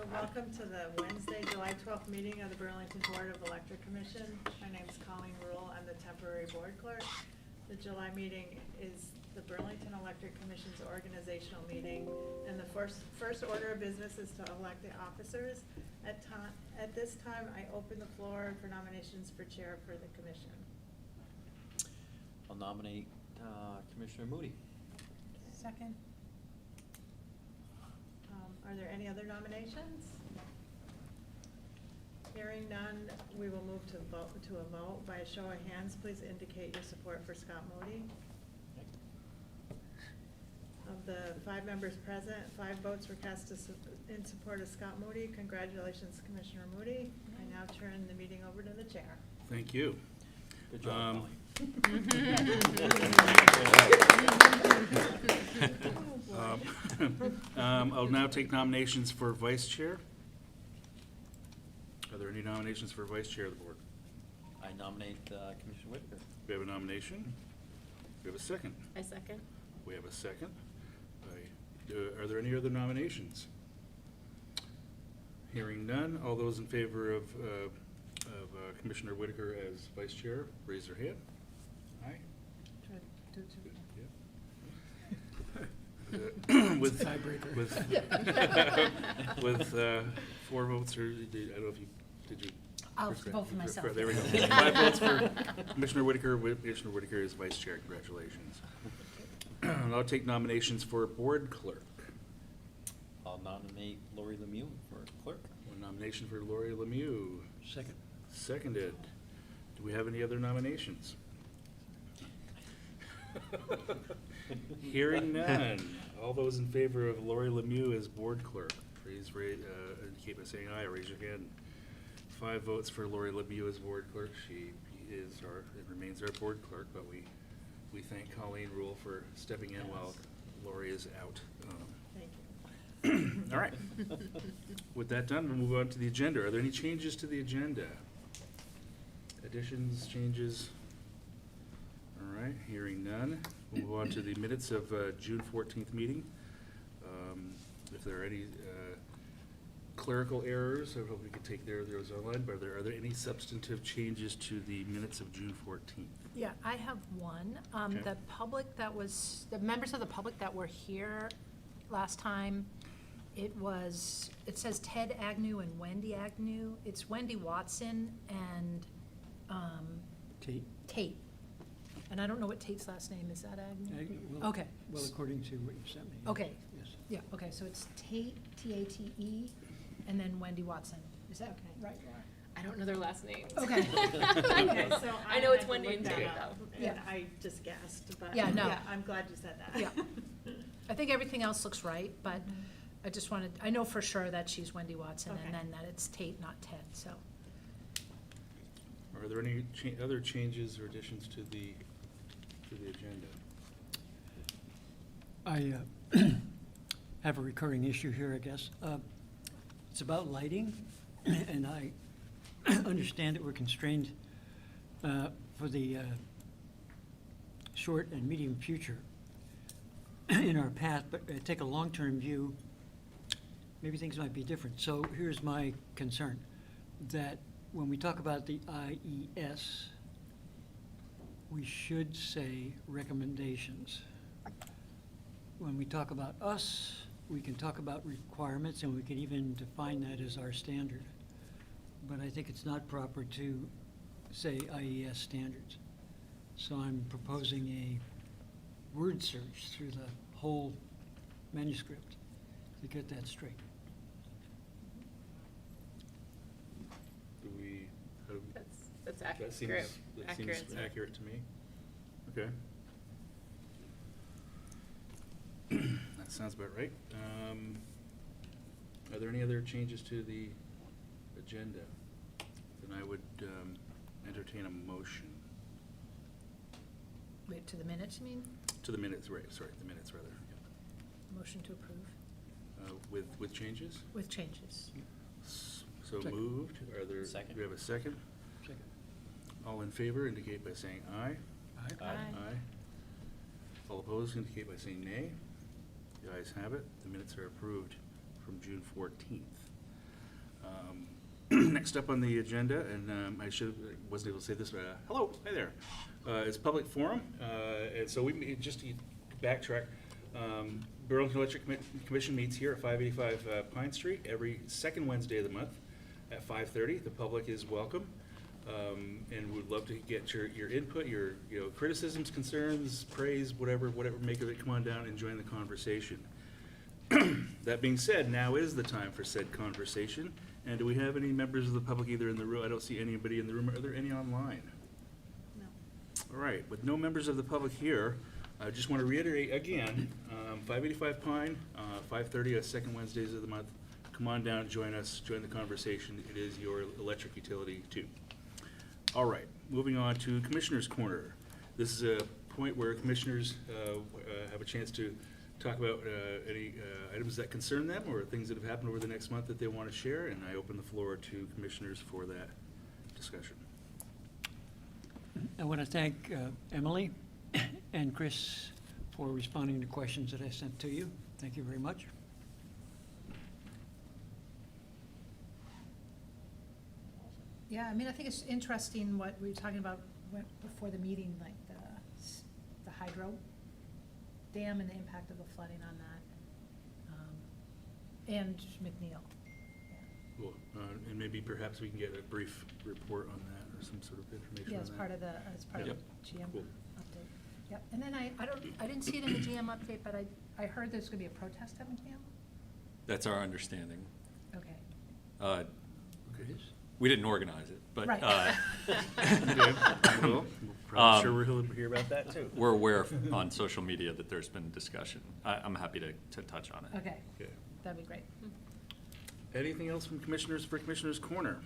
So welcome to the Wednesday, July 12th meeting of the Burlington Board of Electric Commission. My name is Colleen Rule. I'm the temporary board clerk. The July meeting is the Burlington Electric Commission's organizational meeting, and the first order of business is to elect the officers. At this time, I open the floor for nominations for chair for the commission. I'll nominate Commissioner Moody. Second. Are there any other nominations? Hearing none, we will move to a vote. By a show of hands, please indicate your support for Scott Moody. Of the 5 members present, 5 votes were cast in support of Scott Moody. Congratulations, Commissioner Moody. I now turn the meeting over to the chair. Thank you. Good job, I'll now take nominations for vice chair. Are there any nominations for vice chair of the board? I nominate Commissioner Whitaker. We have a nomination. We have a second. I second. We have a second. Are there any other nominations? Hearing none, all those in favor of Commissioner Whitaker as vice chair, raise their hand. Aye. With 4 votes, or I don't know if you did you. I'll vote for myself. There we go. 5 votes for Commissioner Whitaker. Commissioner Whitaker is vice chair. Congratulations. I'll take nominations for board clerk. I'll nominate Lori Lemieux for clerk. One nomination for Lori Lemieux. Second. Seconded. Do we have any other nominations? Hearing none. All those in favor of Lori Lemieux as board clerk, please indicate by saying aye or raise your hand. 5 votes for Lori Lemieux as board clerk. She remains our board clerk, but we thank Colleen Rule for stepping in while Lori is out. Thank you. All right. With that done, we'll move on to the agenda. Are there any changes to the agenda? Additions, changes? All right, hearing none. We'll move on to the minutes of June 14th meeting. If there are any clerical errors, I hope we could take those online, but are there any substantive changes to the minutes of June 14th? Yeah, I have one. Okay. The members of the public that were here last time, it says Ted Agnew and Wendy Agnew. It's Wendy Watson and Tate. And I don't know what Tate's last name is. That Agnew? Well, Okay. Well, according to what you sent me. Okay. Yes. Yeah, okay, so it's Tate, T-A-T-E, and then Wendy Watson. Is that right, Laura? I don't know their last names. Okay. Okay, so I know it's had to Wendy look and that Tate, up, though. and Yeah. I just guessed, but Yeah, no. I'm glad you said that. Yeah. I think everything else looks right, but I just I know for sure that she's Wendy Watson, Okay. and then that it's Tate, not Ted, so. Are there any other changes or additions to the agenda? I have a recurring issue here, I guess. It's about lighting, and I understand that we're constrained for the short and medium future in our path, but take a long-term view, maybe things might be different. So here's my concern, that when we talk about the IES, we should say recommendations. When we talk about us, we can talk about requirements, and we can even define that as our standard. But I think it's not proper to say IES standards. So I'm proposing a word search through the whole manuscript to get that straight. Do we? That's That accurate. seems accurate to me. Okay. That sounds about right. Are there any other changes to the agenda? Then I would entertain a motion. Wait, to the minutes, you mean? To the minutes, right, sorry, the minutes rather. Yeah. Motion to approve With changes? with changes. So Second. moved. Are there? Second. Do we have a second? Second. All in favor indicate by saying aye. Aye. Aye. All opposed indicate by saying nay. The ayes have it. The minutes are approved from June 14th. Next up on the agenda, and wasn't able to say this, hello, hi there, is public forum. And so just to backtrack, Burlington Electric Commission meets here at 585 Pine Street every second Wednesday of the month at 5:30. The public is welcome, and we'd love to get your input, your criticisms, concerns, praise, whatever make of it. Come on down and join the conversation. That being said, now is the time for said conversation. And do we have any members of the public either in the room? I don't see anybody in the room. Are there any online? No. All right, with no members of the public here, I just want to reiterate again, 585 Pine, 5:30, second Wednesdays of the month. Come on down, join us, join the conversation. It is your electric utility too. All right, moving on to Commissioner's Corner. This is a point where commissioners have a chance to talk about any items that concern them or things that have happened over the next month that they want to share, and I open the floor to commissioners for that discussion. I want to thank Emily and Chris for responding to questions that I sent to you. Thank you very much. Yeah, I mean, I think it's interesting what we were talking about before the meeting, like the hydro dam and the impact of the flooding on that. And McNeil. Yeah. Cool. And maybe perhaps we can get a brief report on that or some sort of information Yeah, on as that. part of the, Yep. GM Cool. update. Yep, and then I didn't see it in the GM update, but I heard there's gonna be a protest at GM? That's our understanding. Okay. Okay. We didn't organize it, but Right. Okay. Well, we're probably sure we'll hear about that too. we're aware on social media that there's been discussion. I'm happy to touch on it. Okay, Okay. that'd be great. Anything else from commissioners for Commissioner's Corner?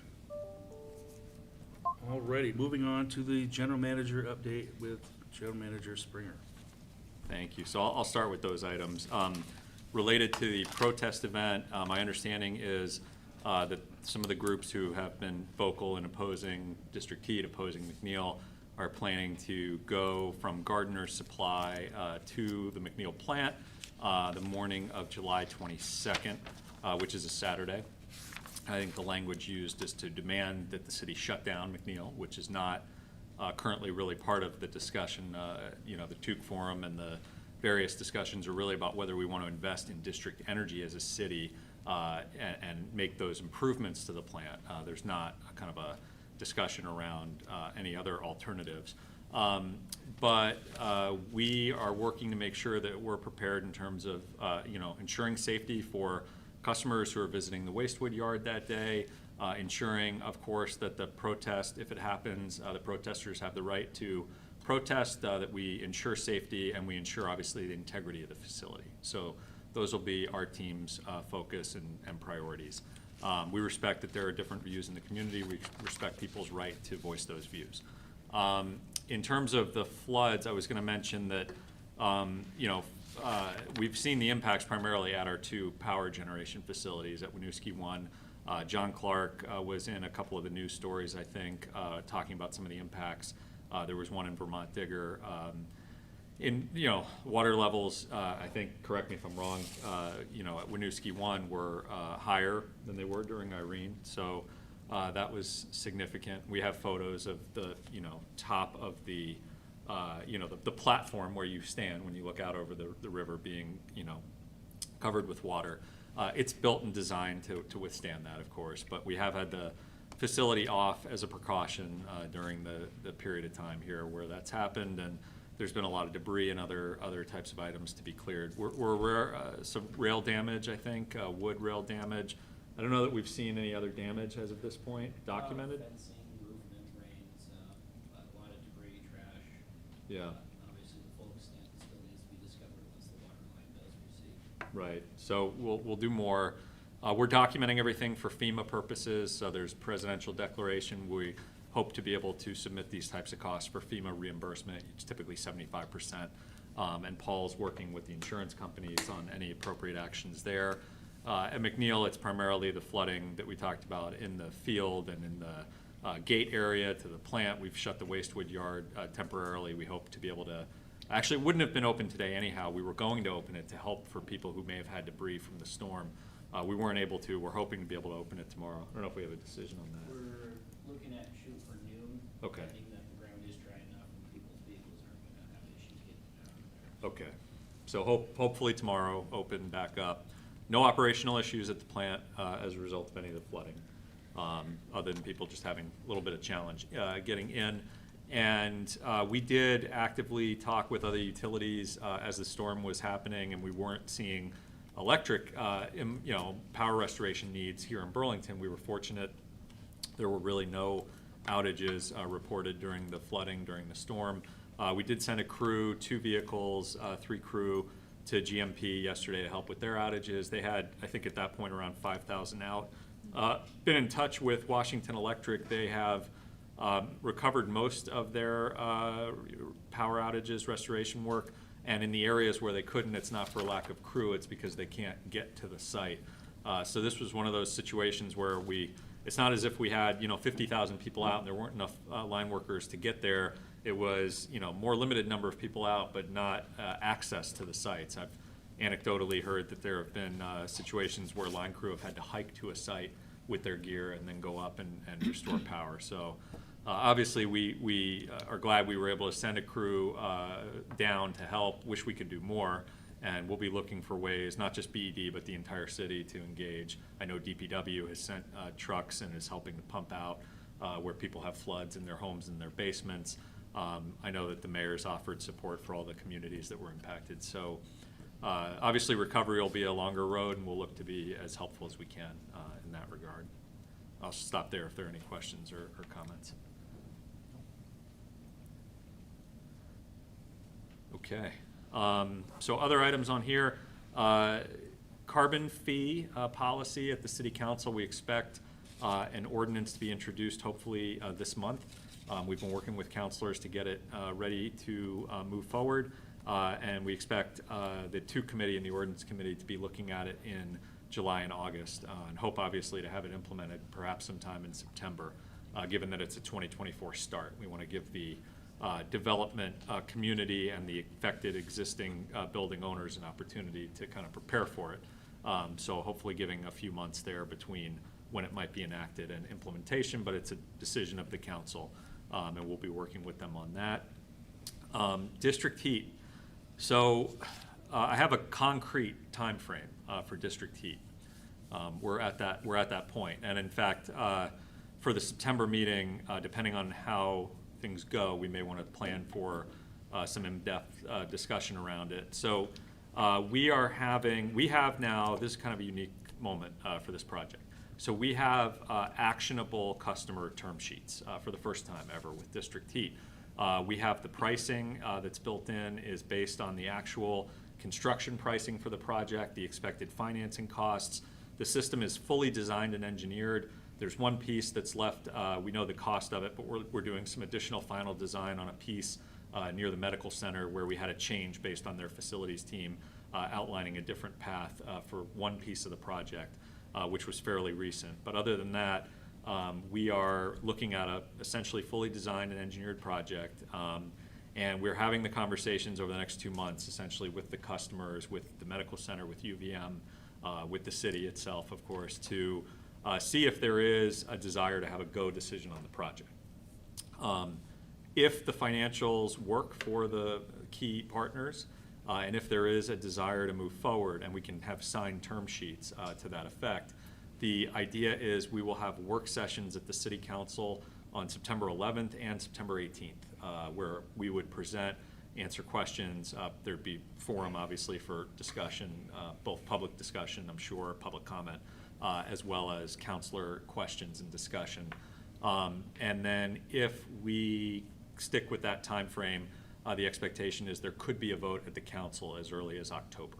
Alrighty, moving on to the general manager update with General Manager Springer. Thank you. So I'll start with those items. Related to the protest event, my understanding is that some of the groups who have been vocal in opposing District Heat, opposing McNeil, are planning to go from Gardner's Supply to the McNeil plant the morning of July 22nd, which is a Saturday. I think the language used is to demand that the city shut down McNeil, which is not currently really part of the discussion. The TUC forum and the various discussions are really about whether we want to invest in district energy as a city and make those improvements to the plant. There's not a kind of a discussion around any other alternatives. But we are working to make sure that we're prepared in terms of ensuring safety for customers who are visiting the Wastewood yard that day, ensuring, of course, that the protest, if it happens, the protesters have the right to protest, that we ensure safety, and we ensure, obviously, the integrity of the facility. So those will be our team's focus and priorities. We respect that there are different views in the community. We respect people's right to voice those views. In terms of the floods, I was going to mention that, we've seen the impacts primarily at our two power generation facilities at Winooski 1. John Clark was in a couple of the news stories, I think, talking about some of the impacts. There was one in Vermont Digger. Water levels, I think, correct me if I'm wrong, at Winooski 1 were higher than they were during Irene. So that was significant. We have photos of the, top of the, the platform where you stand when you look out over the river being, covered with water. It's built and designed to withstand that, of course, but we have had the facility off as a precaution during the period of time here where that's happened, and there's been a lot of debris and other types of items to be cleared. We're some rail damage, I think, wood rail damage. I don't know that we've seen any other damage as of this point documented. Fencing, roof membranes, a lot of debris, trash. Yeah. Obviously, the full extent still needs to be discovered once the water line does recede. Right. So we'll do more. We're documenting everything for FEMA purposes. So there's presidential declaration. We hope to be able to submit these types of costs for FEMA reimbursement. It's typically 75%. And Paul's working with the insurance companies on any appropriate actions there. At McNeil, it's primarily the flooding that we talked about in the field and in the gate area to the plant. We've shut the Wastewood yard temporarily. We hope to be able to, actually it wouldn't have been open today anyhow. We were going to open it to help for people who may have had debris from the storm. We weren't able to. We're hoping to be able to open it tomorrow. I don't know if we have a decision on that. We're looking at shoot for noon. Okay. Pending that the ground is dry enough and people's vehicles aren't gonna have issues getting down there. Okay, so hopefully tomorrow, open back up. No operational issues at the plant as a result of any of the flooding, other than people just having a little bit of challenge getting in. And we did actively talk with other utilities as the storm was happening, and we weren't seeing electric, power restoration needs here in Burlington. We were fortunate. There were really no outages reported during the flooding, during the storm. We did send a crew, 2 vehicles, 3 crew to GMP yesterday to help with their outages. They had, I think at that point, around 5,000 out. Been in touch with Washington Electric. They have recovered most of their power outages, restoration work. And in the areas where they couldn't, it's not for lack of crew, it's because they can't get to the site. So this was one of those situations where it's not as if we had, 50,000 people out and there weren't enough line workers to get there. It was, more limited number of people out, but not access to the sites. I've anecdotally heard that there have been situations where line crew have had to hike to a site with their gear and then go up and restore power. So obviously we are glad we were able to send a crew down to help. Wish we could do more. And we'll be looking for ways, not just BED, but the entire city to engage. I know DPW has sent trucks and is helping to pump out where people have floods in their homes and their basements. I know that the mayor's offered support for all the communities that were impacted. So obviously recovery will be a longer road, and we'll look to be as helpful as we can in that regard. I'll stop there if there are any questions or comments. Okay. So other items on here, carbon fee policy at the City Council. We expect an ordinance to be introduced hopefully this month. We've been working with councilors to get it ready to move forward, and we expect the 2 committee and the ordinance committee to be looking at it in July and August, and hope obviously to have it implemented perhaps sometime in September, given that it's a 2024 start. We want to give the development community and the affected existing building owners an opportunity to kind of prepare for it. So hopefully giving a few months there between when it might be enacted and implementation, but it's a decision of the council, and we'll be working with them on that. District heat. So I have a concrete time frame for district heat. We're at that point, and in fact, for the September meeting, depending on how things go, we may want to plan for some in-depth discussion around it. So we have now, this is kind of a unique moment for this project. So we have actionable customer term sheets for the first time ever with district heat. We have the pricing that's built in is based on the actual construction pricing for the project, the expected financing costs. The system is fully designed and engineered. There's one piece that's left. We know the cost of it, but we're doing some additional final design on a piece near the medical center where we had a change based on their facilities team outlining a different path for one piece of the project, which was fairly recent. But other than that, we are looking at a essentially fully designed and engineered project, and we're having the conversations over the next 2 months, essentially with the customers, with the medical center, with UVM, with the city itself, of course, to see if there is a desire to have a go decision on the project. If the financials work for the key partners, and if there is a desire to move forward and we can have signed term sheets to that effect, the idea is we will have work sessions at the City Council on September 11th and September 18th, where we would present, answer questions. There'd be forum, obviously, for discussion, both public discussion, I'm sure, public comment, as well as counselor questions and discussion. And then if we stick with that time frame, the expectation is there could be a vote at the council as early as October.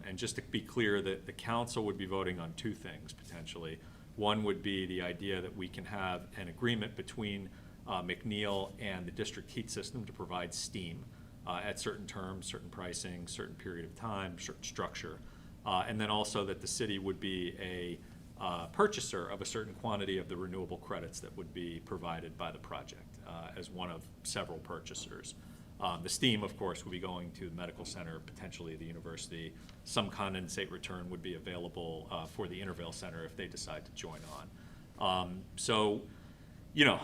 And just to be clear, that the council would be voting on 2 things potentially. One would be the idea that we can have an agreement between McNeil and the district heat system to provide steam at certain terms, certain pricing, certain period of time, certain structure. And then also that the city would be a purchaser of a certain quantity of the renewable credits that would be provided by the project as one of several purchasers. The steam, of course, will be going to the medical center, potentially the university. Some condensate return would be available for the Intervale Center if they decide to join on. So, you know,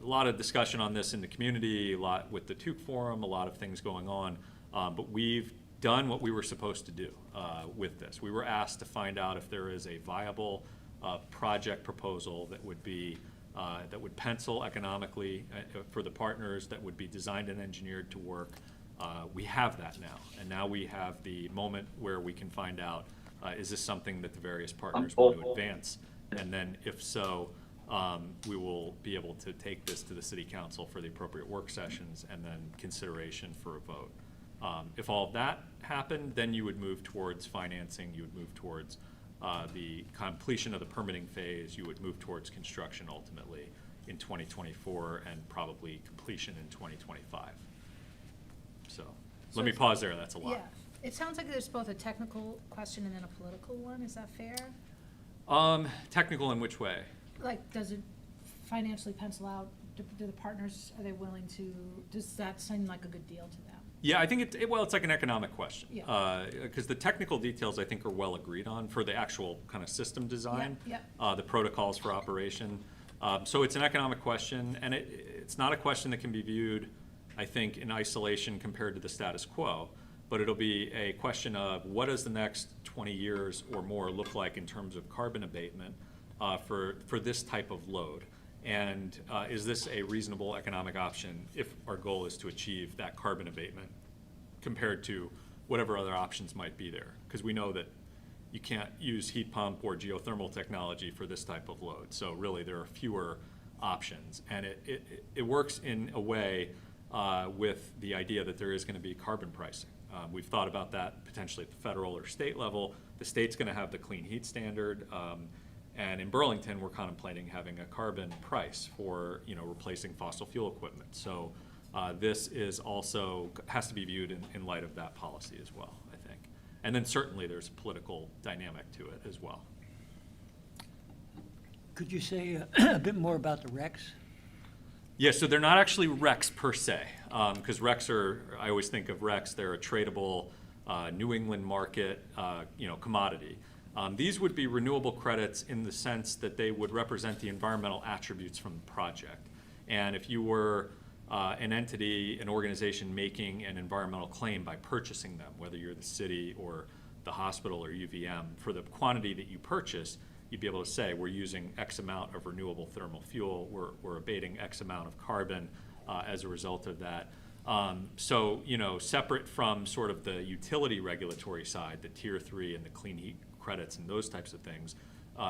a lot of discussion on this in the community, a lot with the Tuke Forum, a lot of things going on. But we've done what we were supposed to do with this. We were asked to find out if there is a viable project proposal that would be that would pencil economically for the partners, that would be designed and engineered to work. We have that now, and now we have the moment where we can find out, is this something that the various partners want to advance? And then if so, we will be able to take this to the city council for the appropriate work sessions and then consideration for a vote. If all of that happened, then you would move towards financing, you would move towards the completion of the permitting phase, you would move towards construction ultimately in 2024 and probably completion in 2025. So let me pause there, that's a lot. Yeah, it sounds like there's both a technical question and then a political one, is that fair? Technical in which way? Like, does it financially pencil out? Do the partners, are they willing to, does that seem like a good deal to them? Yeah, I think well, it's like an economic question. Yeah. Because the technical details, I think, are well agreed on for the actual kind of system design. Yeah, The protocols for operation. So it's an economic question, and it's not a question that can be viewed, I think, in isolation compared to the status quo, but it'll be a question of what does the next 20 years or more look like in terms of carbon abatement for this type of load? And is this a reasonable economic option if our goal is to achieve that carbon abatement compared to whatever other options might be there? Because we know that you can't use heat pump or geothermal technology for this type of load. So really there are fewer options. And it works in a way with the idea that there is going to be carbon pricing. We've thought about that potentially at the federal or state level. The state's going to have the clean heat standard. And in Burlington, we're contemplating having a carbon price for, replacing fossil fuel equipment. So this is also has to be viewed in light of that policy as well, I think. And then certainly there's a political dynamic to it as well. Could you say a bit more about the recs? Yeah, so they're not actually RECs per se, because RECs are, I always think of RECs, they're a tradable New England market, commodity. These would be renewable credits in the sense that they would represent the environmental attributes from the project. And if you were an entity, an organization making an environmental claim by purchasing them, whether you're the city or the hospital or UVM, for the quantity that you purchase, you'd be able to say, we're using X amount of renewable thermal fuel, we're abating X amount of carbon as a result of that. So, separate from sort of the utility regulatory side, the Tier 3 and the clean heat credits and those types of things,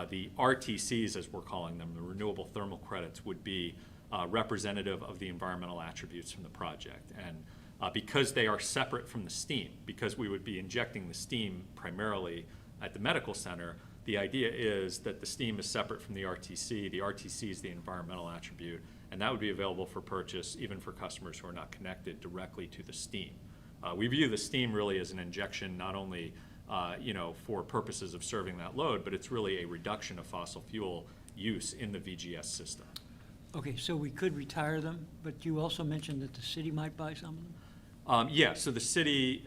the RTCs, as we're calling them, the renewable thermal credits, would be representative of the environmental attributes from the project. And because they are separate from the steam, because we would be injecting the steam primarily at the medical center, the idea is that the steam is separate from the RTC. The RTC is the environmental attribute, and that would be available for purchase even for customers who are not connected directly to the steam. We view the steam really as an injection, not only for purposes of serving that load, but it's really a reduction of fossil fuel use in the VGS system. Okay, so we could retire them, but you also mentioned that the city might buy some of them? Yeah, so the city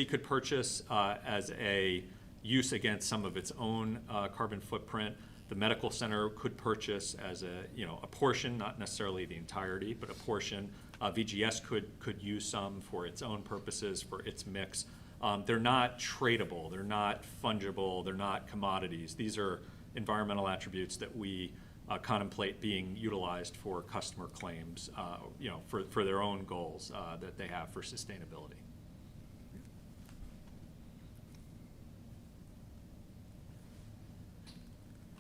could purchase as a use against some of its own carbon footprint. The medical center could purchase as a portion, not necessarily the entirety, but a portion. VGS could use some for its own purposes, for its mix. They're not tradable, they're not fungible, they're not commodities. These are environmental attributes that we contemplate being utilized for customer claims, for their own goals that they have for sustainability.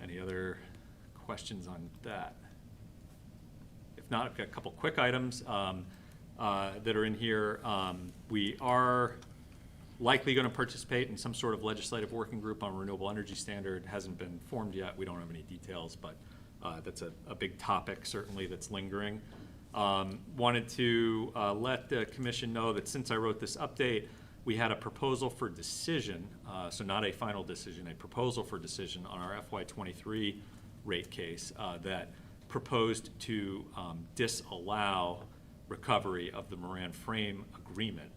Any other questions on that? If not, I've got a couple quick items that are in here. We are likely going to participate in some sort of legislative working group on renewable energy standard. Hasn't been formed yet. We don't have any details, but that's a big topic certainly that's lingering. Wanted to let the commission know that since I wrote this update, we had a proposal for decision, so not a final decision, a proposal for decision on our FY23 rate case that proposed to disallow recovery of the Moran Frame Agreement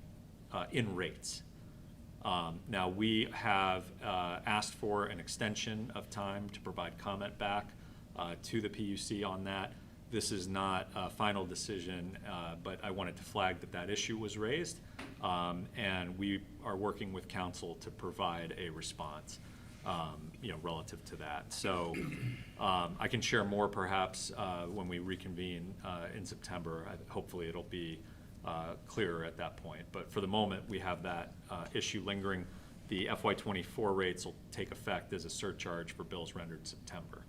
in rates. Now, we have asked for an extension of time to provide comment back to the PUC on that. This is not a final decision, but I wanted to flag that that issue was raised, and we are working with council to provide a response, relative to that. So I can share more perhaps when we reconvene in September. Hopefully it'll be clearer at that point. But for the moment, we have that issue lingering. The FY24 rates will take effect as a surcharge for bills rendered September,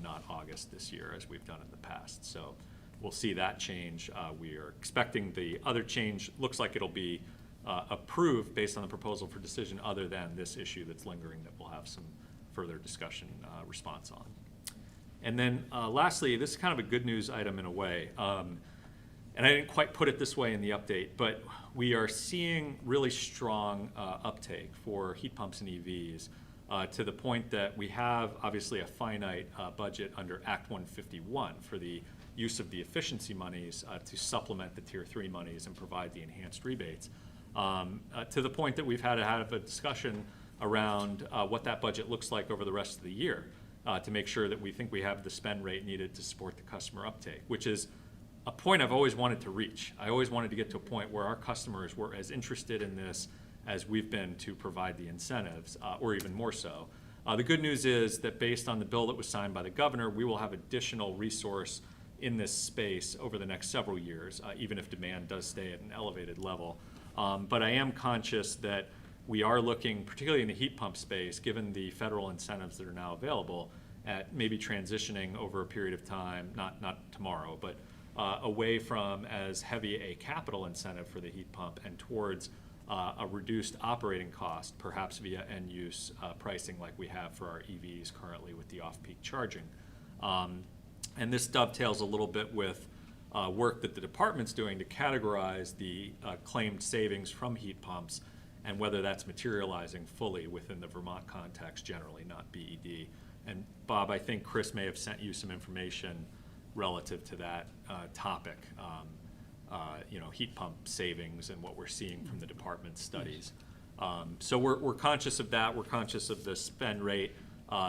not August this year, as we've done in the past. So we'll see that change. We are expecting the other change, looks like it'll be approved based on the proposal for decision, other than this issue that's lingering that we'll have some further discussion response on. And then lastly, this is kind of a good news item in a way. And I didn't quite put it this way in the update, but we are seeing really strong uptake for heat pumps and EVs to the point that we have obviously a finite budget under Act 151 for the use of the efficiency monies to supplement the Tier 3 monies and provide the enhanced rebates. To the point that we've had to have a discussion around what that budget looks like over the rest of the year to make sure that we think we have the spend rate needed to support the customer uptake, which is a point I've always wanted to reach. I always wanted to get to a point where our customers were as interested in this as we've been to provide the incentives, or even more so. The good news is that based on the bill that was signed by the governor, we will have additional resource in this space over the next several years, even if demand does stay at an elevated level. But I am conscious that we are looking, particularly in the heat pump space, given the federal incentives that are now available, at maybe transitioning over a period of time, not tomorrow, but away from as heavy a capital incentive for the heat pump and towards a reduced operating cost, perhaps via end-use pricing like we have for our EVs currently with the off-peak charging. And this dovetails a little bit with work that the department's doing to categorize the claimed savings from heat pumps and whether that's materializing fully within the Vermont context generally, not BED. And Bob, I think Chris may have sent you some information relative to that topic, heat pump savings and what we're seeing from the department's studies. So we're conscious of that. We're conscious of the spend rate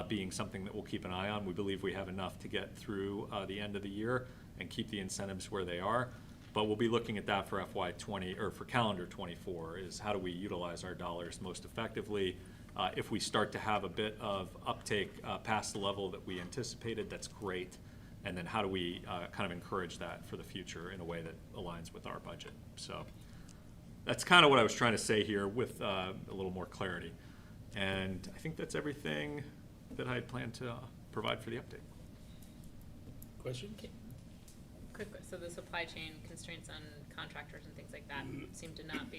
being something that we'll keep an eye on. We believe we have enough to get through the end of the year and keep the incentives where they are. But we'll be looking at that for FY20 or for calendar 24 is how do we utilize our dollars most effectively. If we start to have a bit of uptake past the level that we anticipated, that's great. And then how do we kind of encourage that for the future in a way that aligns with our budget? So that's kind of what I was trying to say here with a little more clarity. And I think that's everything that I had planned to provide for the update. Question? Quick, so the supply chain constraints on contractors and things like that seem to not be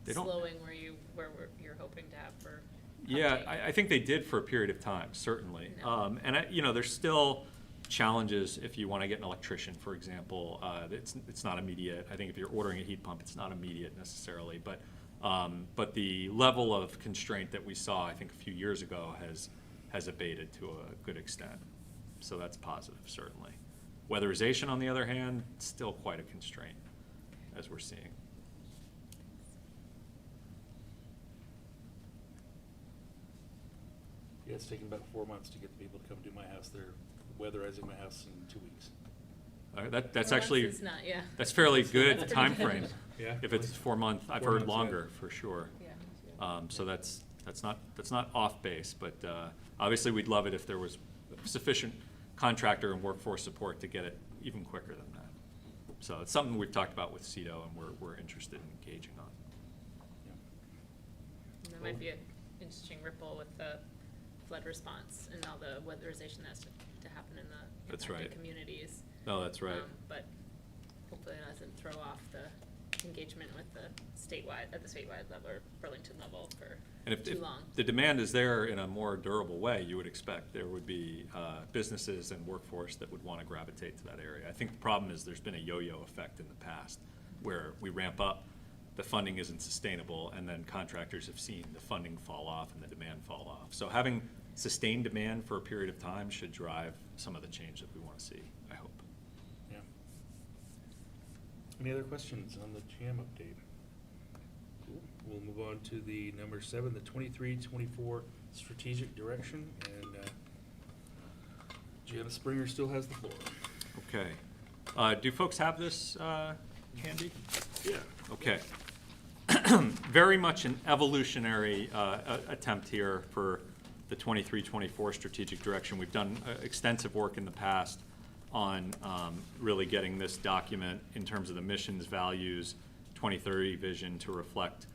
They don't- slowing where you're hoping to have for Yeah, uptake. I think they did for a period of time, certainly. No. And there's still challenges if you want to get an electrician, for example. It's not immediate. I think if you're ordering a heat pump, it's not immediate necessarily. But the level of constraint that we saw, I think, a few years ago has abated to a good extent. So that's positive, certainly. Weatherization, on the other hand, still quite a constraint, as we're seeing. Yeah, it's taken about 4 months to get the people to come do my house. They're weatherizing my house in 2 weeks. That's Well, actually, it's not, yeah. that's fairly good That's time pretty frame. good. Yeah. If it's 4 month, I've 4 heard months, yeah. longer, for sure. Yeah. So that's not off base, but obviously we'd love it if there was sufficient contractor and workforce support to get it even quicker than that. So it's something we've talked about with CETO and we're interested in engaging on. Yeah. And there might be an interesting ripple with the flood response and all the weatherization that's to happen in the That's impacted right. communities. No, that's right. But hopefully it doesn't throw off the engagement with the statewide level or Burlington level for And if too long. the demand is there in a more durable way, you would expect there would be businesses and workforce that would want to gravitate to that area. I think the problem is there's been a yo-yo effect in the past where we ramp up, the funding isn't sustainable, and then contractors have seen the funding fall off and the demand fall off. So having sustained demand for a period of time should drive some of the change that we want to see, I hope. Yeah. Any other questions on the JAM update? Cool. We'll move on to the number 7, the 23-24 strategic direction, and Jim Springer still has the floor. Okay. Do folks have this handy? Yeah. Okay. Very much an evolutionary attempt here for the 23-24 strategic direction. We've done extensive work in the past on really getting this document in terms of the missions, values, 2030 vision to reflect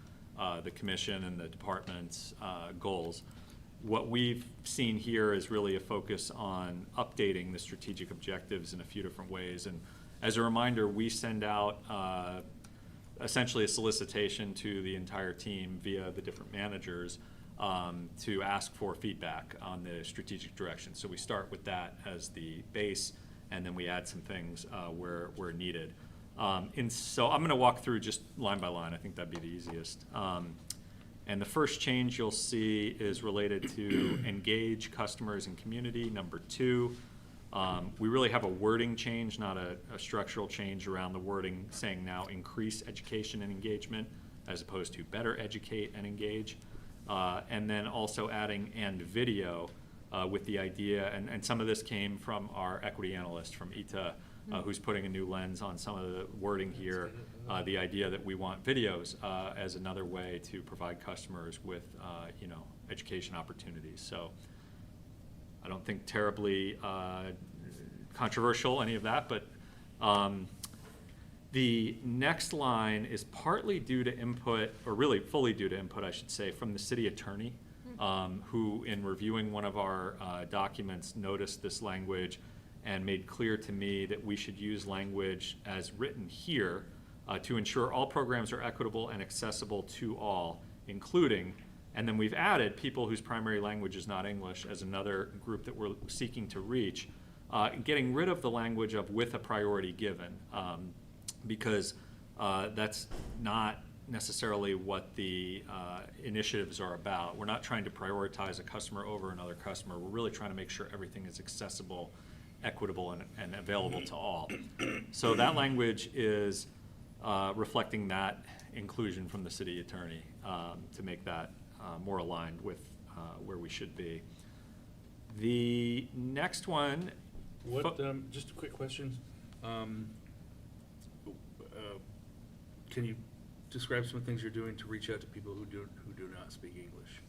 the commission and the department's goals. What we've seen here is really a focus on updating the strategic objectives in a few different ways. And as a reminder, we send out essentially a solicitation to the entire team via the different managers to ask for feedback on the strategic direction. So we start with that as the base, and then we add some things where needed. So I'm going to walk through just line by line. I think that'd be the easiest. And the first change you'll see is related to engage customers and community. Number 2, we really have a wording change, not a structural change around the wording, saying now increase education and engagement as opposed to better educate and engage. And then also adding and video with the idea, and some of this came from our equity analyst from ETA, who's putting a new lens on some of the wording here, the idea that we want videos as another way to provide customers with education opportunities. So I don't think terribly controversial, any of that, but the next line is partly due to input, or really fully due to input, I should say, from the city attorney, who in reviewing one of our documents noticed this language and made clear to me that we should use language as written here to ensure all programs are equitable and accessible to all, including, and then we've added people whose primary language is not English as another group that we're seeking to reach, getting rid of the language of with a priority given, because that's not necessarily what the initiatives are about. We're not trying to prioritize a customer over another customer. We're really trying to make sure everything is accessible, equitable, and available to all. So that language is reflecting that inclusion from the city attorney to make that more aligned with where we should be. The next one. Just a quick question. Can you describe some things you're doing to reach out to people who do not speak English?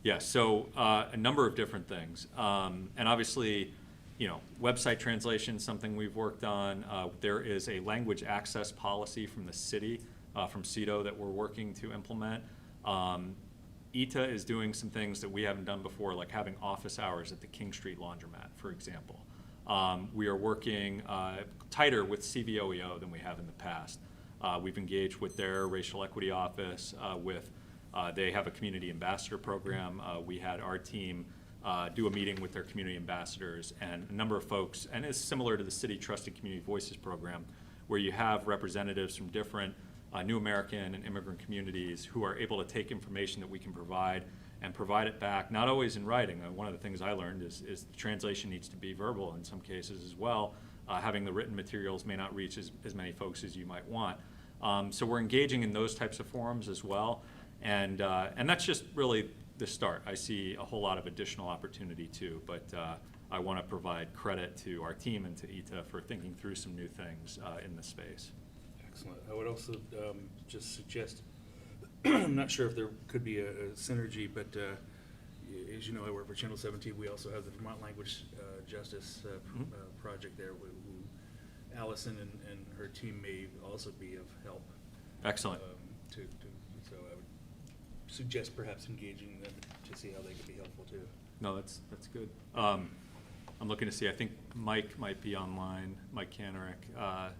Yeah, so a number of different things. And obviously, website translation is something we've worked on. There is a language access policy from the city, from CEDO, that we're working to implement. ETA is doing some things that we haven't done before, like having office hours at the King Street Laundromat, for example. We are working tighter with CVOEO than we have in the past. We've engaged with their racial equity office, they have a community ambassador program. We had our team do a meeting with their community ambassadors, and a number of folks, and it's similar to the City Trusted Community Voices program, where you have representatives from different New American and immigrant communities who are able to take information that we can provide and provide it back, not always in writing. One of the things I learned is the translation needs to be verbal in some cases as well. Having the written materials may not reach as many folks as you might want. So we're engaging in those types of forums as well, and that's just really the start. I see a whole lot of additional opportunity too, but I want to provide credit to our team and to ETA for thinking through some new things in this space. Excellent. I would also just suggest, I'm not sure if there could be a synergy, but as you know, I work for Channel 17. We also have the Vermont Language Justice project there, who Allison and her team may also be of help. Excellent. So I would suggest perhaps engaging them to see how they could be helpful too. No, that's good. I'm looking to see, I think Mike might be online, Mike Kanarick,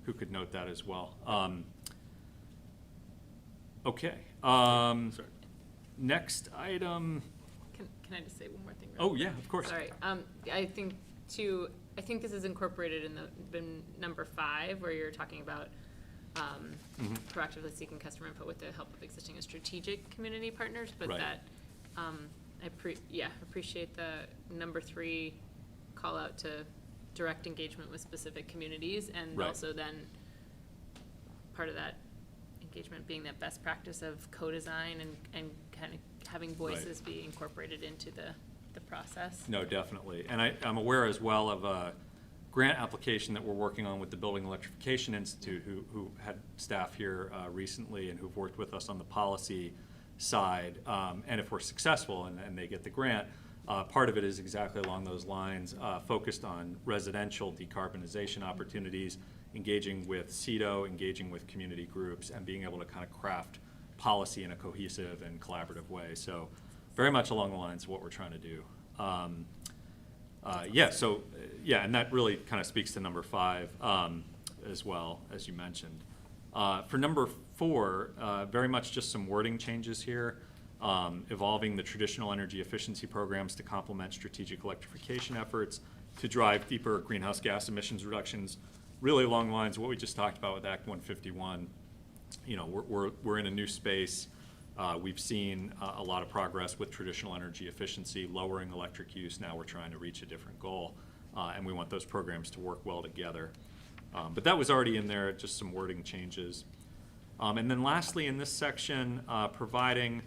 who could note that as well. Okay. Sorry. Next item. Can I just say one more thing? Oh, yeah, of course. Sorry. I think this is incorporated in number 5, where you're talking about proactively seeking customer input with the help of existing and strategic community partners, but Right. that I appreciate the number 3 call out to direct engagement with specific communities, and Right. also then part of that engagement being that best practice of co-design and kind of having voices be incorporated into the process. No, definitely. And I'm aware as well of a grant application that we're working on with the Building Electrification Institute, who had staff here recently and who've worked with us on the policy side. And if we're successful and they get the grant, part of it is exactly along those lines, focused on residential decarbonization opportunities, engaging with CEDO, engaging with community groups, and being able to kind of craft policy in a cohesive and collaborative way. So very much along the lines of what we're trying to do. And that really kind of speaks to number 5 as well, as you mentioned. For number 4, very much just some wording changes here, evolving the traditional energy efficiency programs to complement strategic electrification efforts to drive deeper greenhouse gas emissions reductions, really along the lines of what we just talked about with Act 151. You know, we're in a new space. We've seen a lot of progress with traditional energy efficiency, lowering electric use. Now we're trying to reach a different goal, and we want those programs to work well together. But that was already in there, just some wording changes. And then lastly, in this section, providing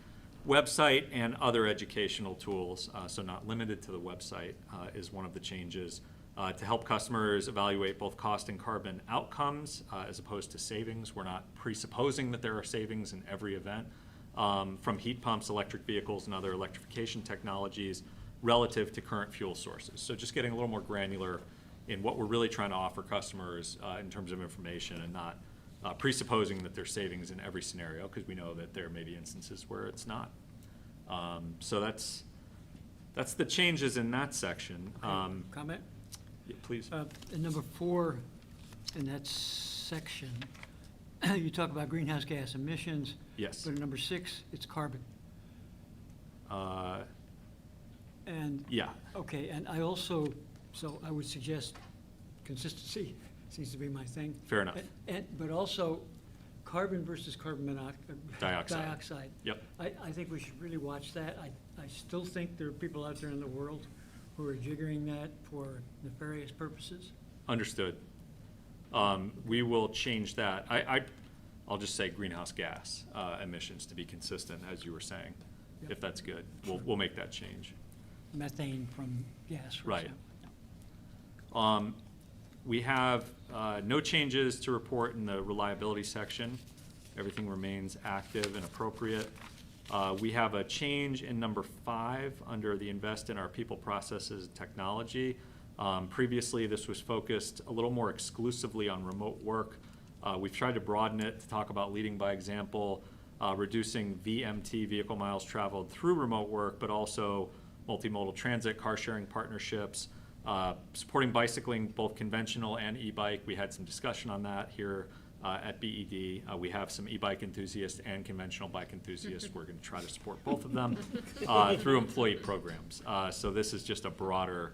website and other educational tools, so not limited to the website, is one of the changes, to help customers evaluate both cost and carbon outcomes as opposed to savings. We're not presupposing that there are savings in every event. From heat pumps, electric vehicles, and other electrification technologies relative to current fuel sources. So just getting a little more granular in what we're really trying to offer customers in terms of information, and not presupposing that there's savings in every scenario, because we know that there may be instances where it's not. So that's the changes in that section. Comment? Yeah, please. In number 4, in that section, you talk about greenhouse gas emissions. Yes. But in number 6, it's carbon. And Yeah. okay, and I also, so I would suggest consistency seems to be my thing. Fair enough. But also carbon versus carbon Dioxide. Yep. I think we should really watch that. I still think there are people out there in the world who are jiggering that for nefarious purposes. Understood. We will change that. I'll just say greenhouse gas emissions to be consistent, as you were saying, Yep. if that's good. We'll make that change. Methane from gas, for Right. example. We have no changes to report in the reliability section. Everything remains active and appropriate. We have a change in number 5 under the invest in our people, processes, and technology. Previously, this was focused a little more exclusively on remote work. We've tried to broaden it to talk about leading by example, reducing VMT, vehicle miles traveled through remote work, but also multimodal transit, car sharing partnerships, supporting bicycling, both conventional and e-bike. We had some discussion on that here at BED. We have some e-bike enthusiasts and conventional bike enthusiasts. We're going to try to support both of them through employee programs. So this is just a broader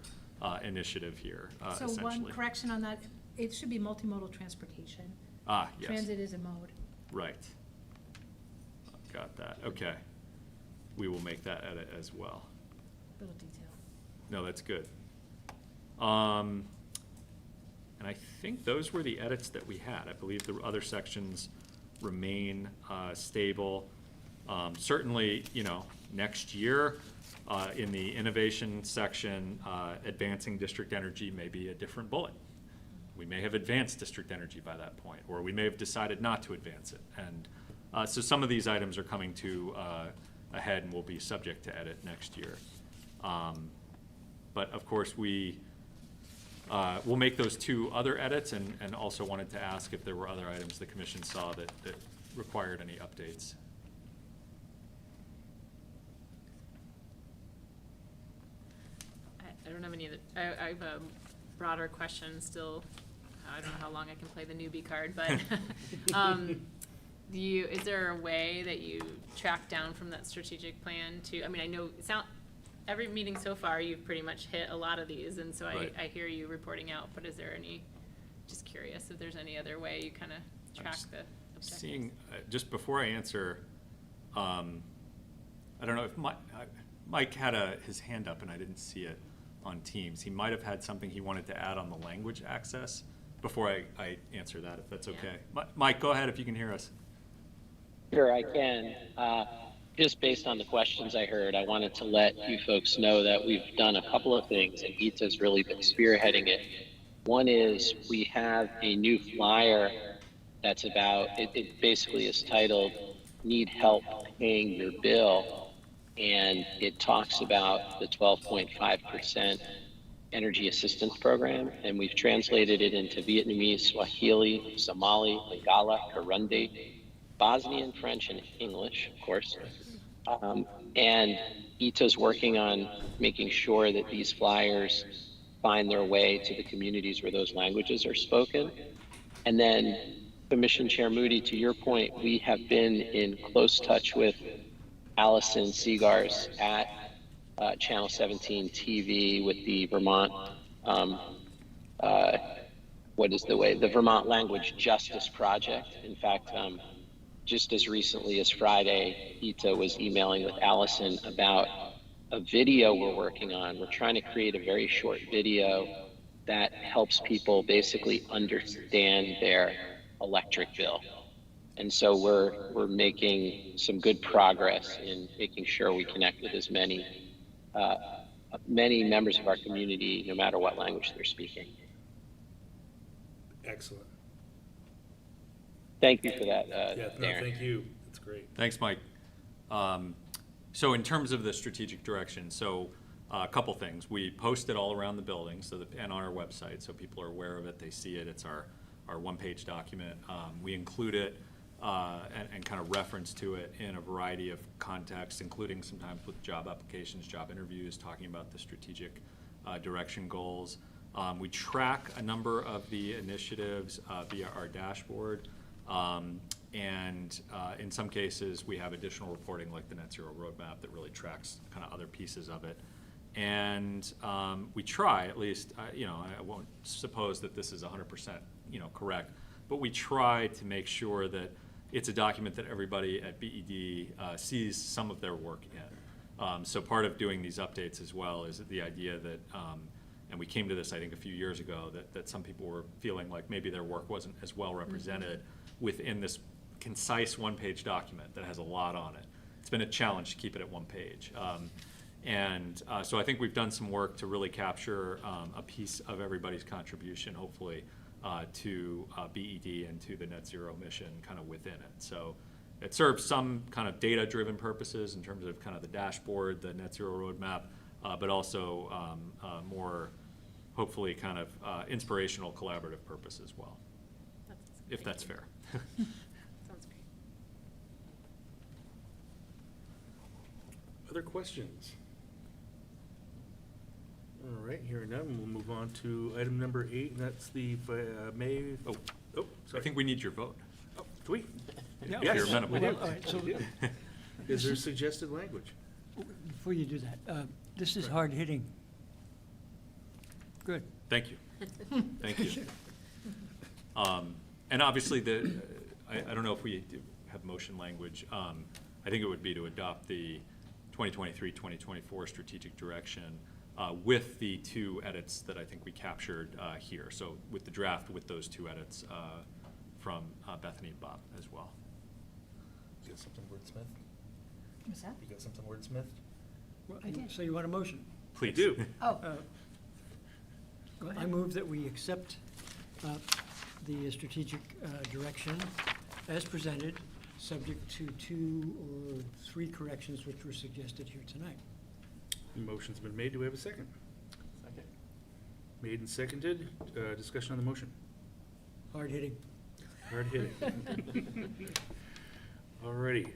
initiative here, So essentially. one correction on that, it should be multimodal transportation. Yes. Transit is a mode. Right. Got that. Okay. We will make that edit as well. Little detail. No, that's good. And I think those were the edits that we had. I believe the other sections remain stable. Certainly, next year, in the innovation section, advancing district energy may be a different bullet. We may have advanced district energy by that point, or we may have decided not to advance it. And so some of these items are coming to a head and will be subject to edit next year. But of course, we'll make those 2 other edits, and also wanted to ask if there were other items the commission saw that required any updates. I don't have any other, I have a broader question still. I don't know how long I can play the newbie card, but is there a way that you track down from that strategic plan to, I know every meeting so far, you've pretty much hit a lot of these, and so Right. I hear you reporting out, but is there any, just curious if there's any other way you kind of track the objectives? Seeing, just before I answer, I don't know if Mike had his hand up and I didn't see it on Teams. He might have had something he wanted to add on the language access before I answer that, if that's Yeah. okay. Mike, go ahead if you can hear us. Sure, I can. Just based on the questions I heard, I wanted to let you folks know that we've done a couple of things, and Ita's really been spearheading it. One is we have a new flyer that's it basically is titled Need Help Paying Your Bill, and it talks about the 12.5% energy assistance program, and we've translated it into Vietnamese, Swahili, Somali, Lingala, Kirundi, Bosnian, French, and English, of course. And ITA's working on making sure that these flyers find their way to the communities where those languages are spoken. And then, Commission Chair Moody, to your point, we have been in close touch with Allison Seagars at Channel 17 TV with the Vermont, the Vermont Language Justice Project. In fact, just as recently as Friday, Ita was emailing with Allison about a video we're working on. We're trying to create a very short video that helps people basically understand their electric bill. And so we're making some good progress in making sure we connect with as many members of our community, no matter what language they're speaking. Excellent. Thank you for that, Yeah, no, Darren. thank you. That's great. Thanks, Mike. So in terms of the strategic direction, so a couple things. We post it all around the building and on our website, so people are aware of it. They see it. It's our one-page document. We include it and kind of reference to it in a variety of contexts, including sometimes with job applications, job interviews, talking about the strategic direction goals. We track a number of the initiatives via our dashboard. And in some cases, we have additional reporting like the Net Zero Roadmap that really tracks kind of other pieces of it. And we try, at least, I won't suppose that this is 100% correct, but we try to make sure that it's a document that everybody at BED sees some of their work in. So part of doing these updates as well is the idea that, and we came to this, I think, a few years ago, that some people were feeling like maybe their work wasn't as well represented within this concise one-page document that has a lot on it. It's been a challenge to keep it at one page. So I think we've done some work to really capture a piece of everybody's contribution, hopefully, to BED and to the net zero mission kind of within it. So it serves some kind of data-driven purposes in terms of kind of the dashboard, the net zero roadmap, but also more, hopefully, kind of inspirational, collaborative purpose as well, if that's fair. Sounds great. Other questions? All right, hearing none, we'll move on to item number 8, and that's the May. Oh, Oh, I sorry. think we need your vote. Oh, do we? Yeah. If you're amenable. we do. Well, all right, so Is there suggested language? before you do that, this is hard-hitting. Good. Thank you. Thank you. And obviously, I don't know if we do have motion language. I think it would be to adopt the 2023-2024 strategic direction with the 2 edits that I think we captured here. So with the draft, with those 2 edits from Bethany and Bob as well. You got something wordsmith? What's that? You got something wordsmith? Well, I did. So you want a motion? Please. do. Oh, Well, I move that we accept the strategic direction as presented, subject to 2 or 3 corrections which were suggested here tonight. Motion's been made. Do we have a second? Second. Made and seconded. Discussion on the motion. Hard-hitting. Hard hitting. Alrighty,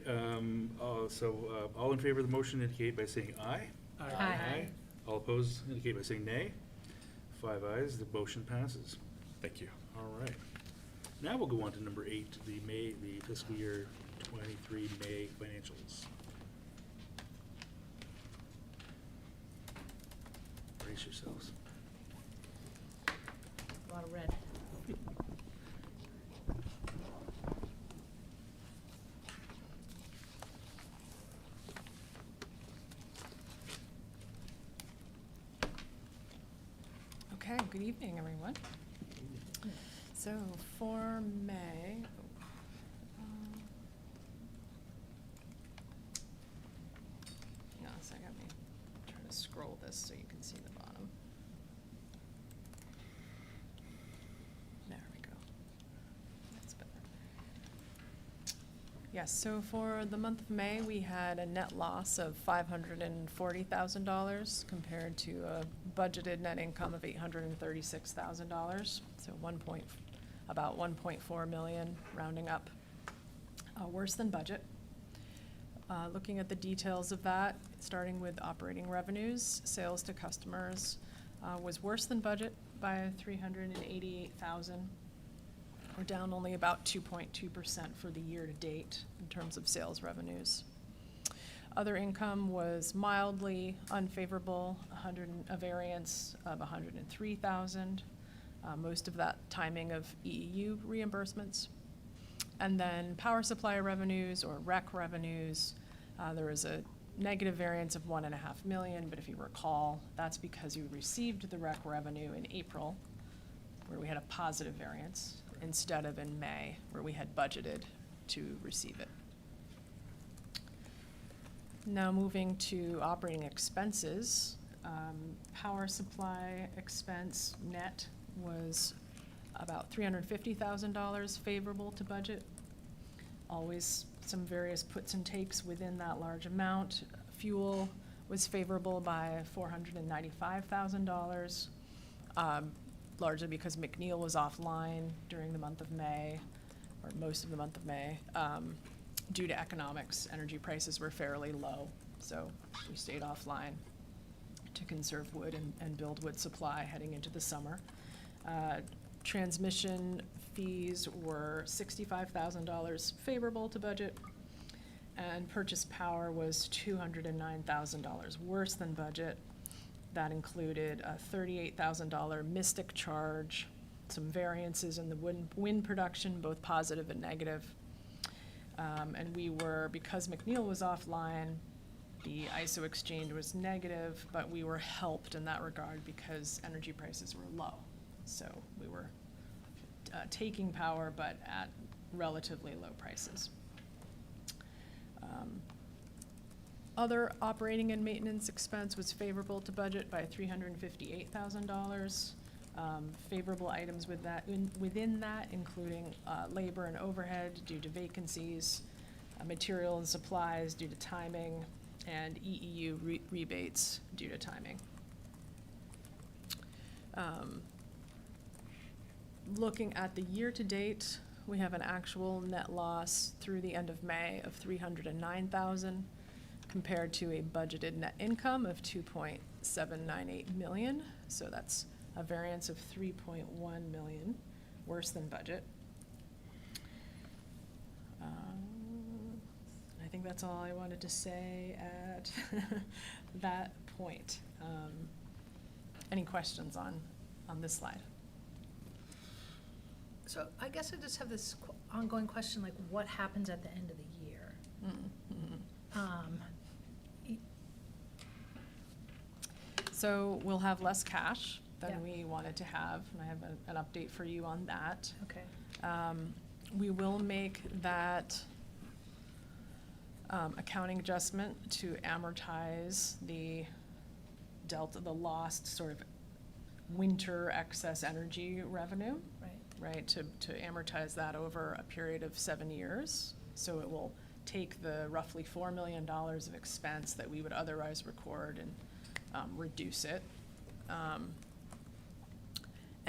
all in favor of the motion indicate by saying aye. Aye. All opposed indicate by saying nay. 5 ayes, the motion passes. Thank you. All right. Now we'll go on to number 8, the fiscal year 23 May financials. Brace yourselves. a lot of red. Okay, good evening, everyone. So for May, hang on a second, let me try to scroll this so you can see the bottom. There we go. That's better. Yes, so for the month of May, we had a net loss of $540,000 compared to a budgeted net income of $836,000. So about 1.4 million, rounding up, worse than budget. Looking at the details of that, starting with operating revenues, sales to customers was worse than budget by 388,000. We're down only about 2.2% for the year to date in terms of sales revenues. Other income was mildly unfavorable, a variance of 103,000. Most of that timing of EEU reimbursements. And then power supply revenues or REC revenues, there was a negative variance of 1.5 million, but if you recall, that's because you received the REC revenue in April, where we had a positive variance, instead of in May, where we had budgeted to receive it. Now moving to operating expenses, power supply expense net was about $350,000 favorable to budget. Always some various puts and takes within that large amount. Fuel was favorable by $495,000, largely because McNeil was offline during the month of May, or most of the month of May. Due to economics, energy prices were fairly low, so we stayed offline to conserve wood and build wood supply heading into the summer. Transmission fees were $65,000 favorable to budget, and purchase power was $209,000 worse than budget. That included a $38,000 Mystic charge, some variances in the wind production, both positive and negative. And we were, because McNeil was offline, the ISO exchange was negative, but we were helped in that regard because energy prices were low. So we were taking power, but at relatively low prices. Other operating and maintenance expense was favorable to budget by $358,000. Favorable items within that, including labor and overhead due to vacancies, material and supplies due to timing, and EEU rebates due to timing. Looking at the year-to-date, we have an actual net loss through the end of May of $309,000 compared to a budgeted net income of $2.798 million. So that's a variance of $3.1 million, worse than budget. I think that's all I wanted to say at that point. Any questions on this slide? So I guess I just have this ongoing question, like what happens at the end of the year? So we'll have less cash than Yeah. we wanted to have, and I have an update for you on that. Okay. We will make that accounting adjustment to amortize the delta, the lost sort of winter excess energy revenue. Right, to amortize that over a period of 7 years. So it will take the roughly $4 million of expense that we would otherwise record and reduce it. And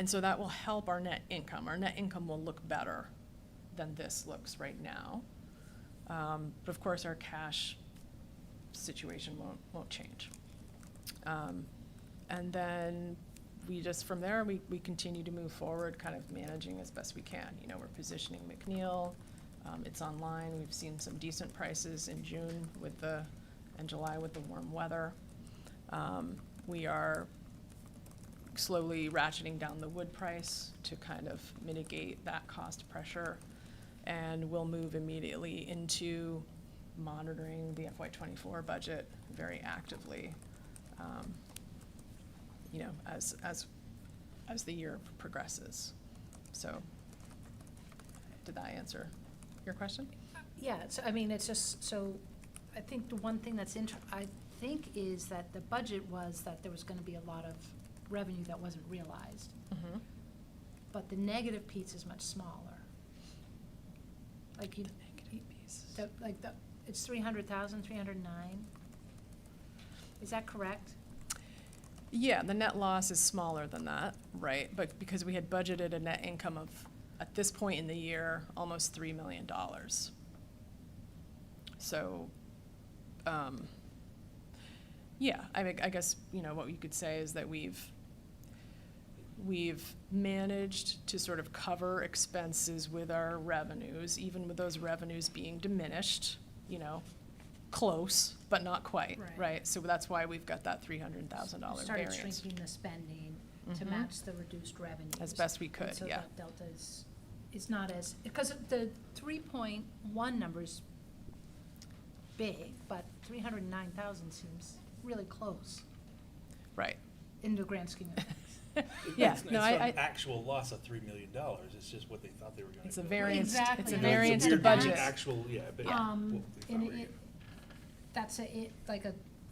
so that will help our net income. Our net income will look better than this looks right now. But of course, our cash situation won't change. And then we just, from there, we continue to move forward, kind of managing as best we can. You know, we're positioning McNeil. It's online. We've seen some decent prices in June and July with the warm weather. We are slowly ratcheting down the wood price to kind of mitigate that cost pressure. And we'll move immediately into monitoring the FY24 budget very actively. You know, as the year progresses. So Did that answer your question? Yeah, it's, I mean, it's just, so, I think the one thing that's I think is that the budget was that there was gonna be a lot of revenue that wasn't realized, Mm-hmm. but the negative piece is much smaller. Like you, it's 300,000, 309. Is that correct? Yeah, the net loss is smaller than that, right? But because we had budgeted a net income of, at this point in the year, almost $3 million. So, yeah, I mean, I guess, you know, what you could say is that we've managed to sort of cover expenses with our revenues, even with those revenues being diminished, you know, close, but not quite, Right. right? So that's why we've got that $300,000 Started variance. shrinking the spending to Mhm. match the reduced revenues. As best we And could, so yeah. that delta is not as, because the 3.1 number's big, but 309,000 seems really close Right. in the grand scheme of things. Yeah, It's no, not an I, actual loss of $3 million, it's just what they thought they were gonna. it's a go. variance, Exactly. it's a Yeah, variance it's to a weird budget. Actual, yeah, but. Yeah. what they thought And we were it, gonna- that's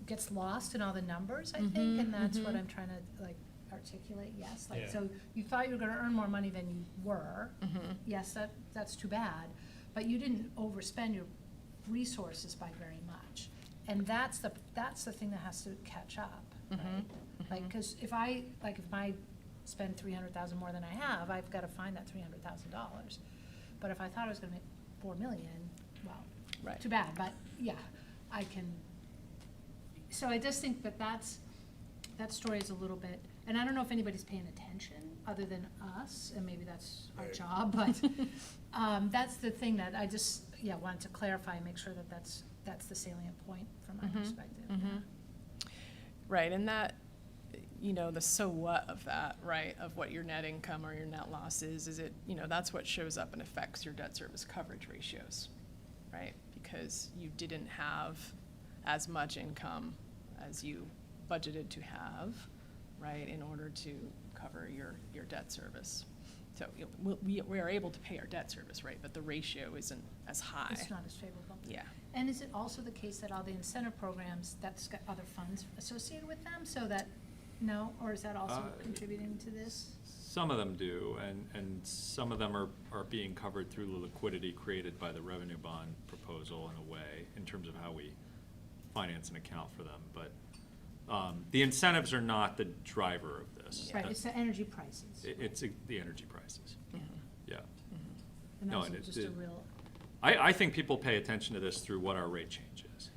gets lost in all the numbers, I Mhm, think, and that's what mhm. I'm trying to, like, articulate, yes, like, Yeah. so you thought you were gonna earn more money than you were. Mhm. Yes, that's too bad, but you didn't overspend your resources by very much. And that's the thing that has to catch up, right? Mhm, Like, mhm. 'cause if I spend 300,000 more than I have, I've gotta find that $300,000. But if I thought I was gonna make 4 million, well, Right. too bad, but, yeah, I can, so I just think that story is a little bit, and I don't know if anybody's paying attention, other than us, and maybe that's our Right. job, but, that's the thing that I just, wanted to clarify and make sure that that's the salient point from my Mhm, perspective. mhm. Right, and that, you know, the so what of that, right, of what your net income or your net loss is it, you know, that's what shows up and affects your debt service coverage ratios, right? Because you didn't have as much income as you budgeted to have, right, in order to cover your debt service. So, you know, we are able to pay our debt service, right, but the ratio isn't as high. It's not as favorable. Yeah. And is it also the case that all the incentive programs, that's got other funds associated with them, so that, no, or is that also contributing to this? Some of them do, and some of them are being covered through the liquidity created by the revenue bond proposal in a way, in terms of how we finance and account for them. But the incentives are not the driver of this. Right, it's the energy prices. It's the energy prices, Mhm. yeah. And No, that's and just a it- real. I think people pay attention to this through what our rate change is.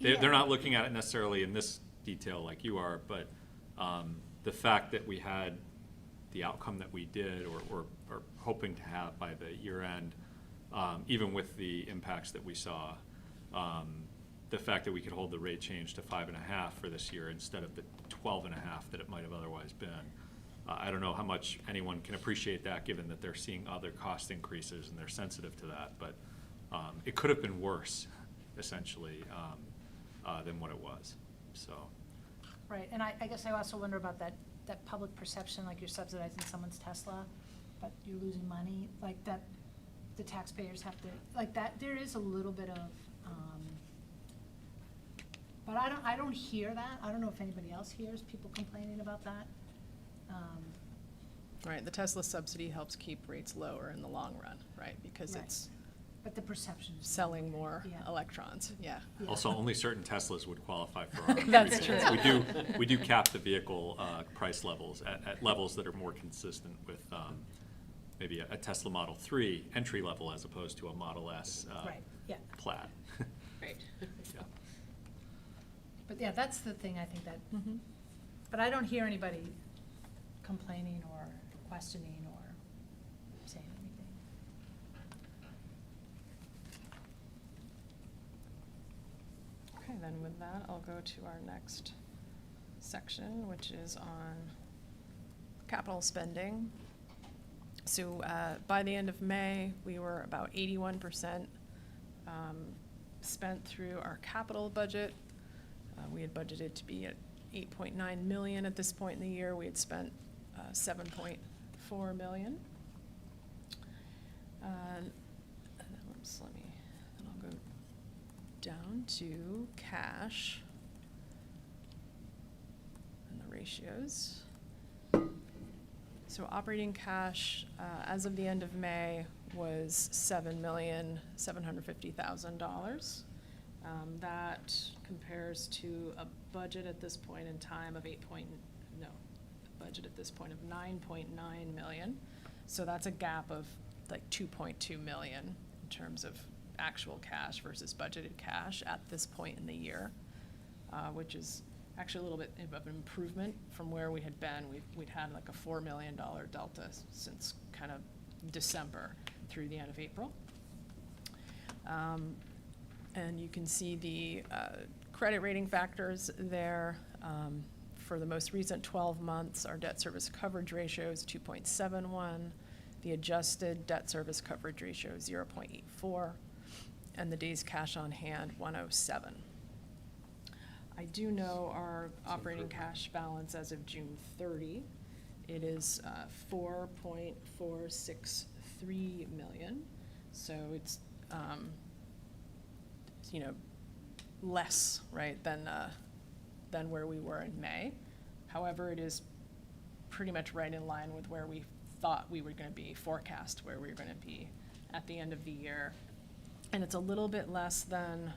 They're Yeah. not looking at it necessarily in this detail like you are, but the fact that we had the outcome that we did or hoping to have by the year end, even with the impacts that we saw, the fact that we could hold the rate change to 5.5 for this year instead of the 12.5 that it might have otherwise been. I don't know how much anyone can appreciate that, given that they're seeing other cost increases and they're sensitive to that, but it could have been worse, essentially, than what it was, so. Right, and I guess I also wonder about that public perception, like you're subsidizing someone's Tesla, but you're losing money, like that, the taxpayers have to, like that, there is a little bit of, but I don't hear that, I don't know if anybody else hears people complaining about that. Right, the Tesla subsidy helps keep rates lower in the long run, right, because Right. it's But the perception is. selling more Yeah. electrons, yeah. Yeah. Also, only certain Teslas would qualify for our. That's rebates. true. We do cap the vehicle price levels at levels that are more consistent with maybe a Tesla Model 3 entry level as opposed to a Model S Right, yeah. Plaid. Right. Yeah. But yeah, that's the thing, I think that, Mhm. but I don't hear anybody complaining or questioning or saying anything. Okay, then with that, I'll go to our next section, which is on capital spending. So, by the end of May, we were about 81% spent through our capital budget. We had budgeted to be at 8.9 million at this point in the year. We had spent 7.4 million. And then, then I'll go down to cash and the ratios. So operating cash, as of the end of May, was $7,750,000. That compares to a budget at this point in time of budget at this point of 9.9 million. So that's a gap of like 2.2 million in terms of actual cash versus budgeted cash at this point in the year, which is actually a little bit of an improvement from where we had been. We'd had like a $4 million delta since kind of December through the end of April. And you can see the credit rating factors there. For the most recent 12 months, our debt service coverage ratio is 2.71. The adjusted debt service coverage ratio is 0.84. And the days cash on hand, 107. I do know our operating cash balance as of June 30. It is 4.463 million. So it's less, right, than where we were in May. However, it is pretty much right in line with where we thought we were going to be, forecast where we were going to be at the end of the year. And it's a little bit less than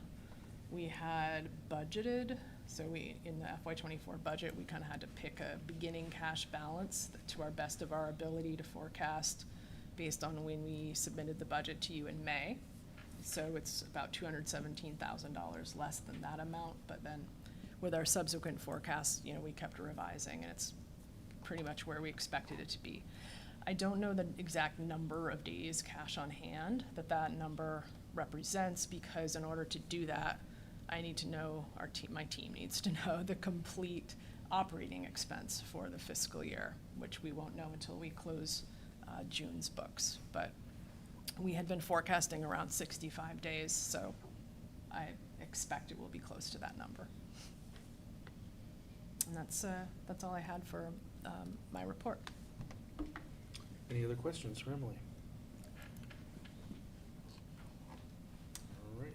we had budgeted. So in the FY24 budget, we kind of had to pick a beginning cash balance to our best of our ability to forecast based on when we submitted the budget to you in May. So it's about $217,000 less than that amount, but then with our subsequent forecasts, we kept revising, and it's pretty much where we expected it to be. I don't know the exact number of days cash on hand that number represents, because in order to do that, I need to know, my team needs to know the complete operating expense for the fiscal year, which we won't know until we close June's books. But we had been forecasting around 65 days, so I expect it will be close to that number. And that's all I had for my report. Any other questions for Emily? All right.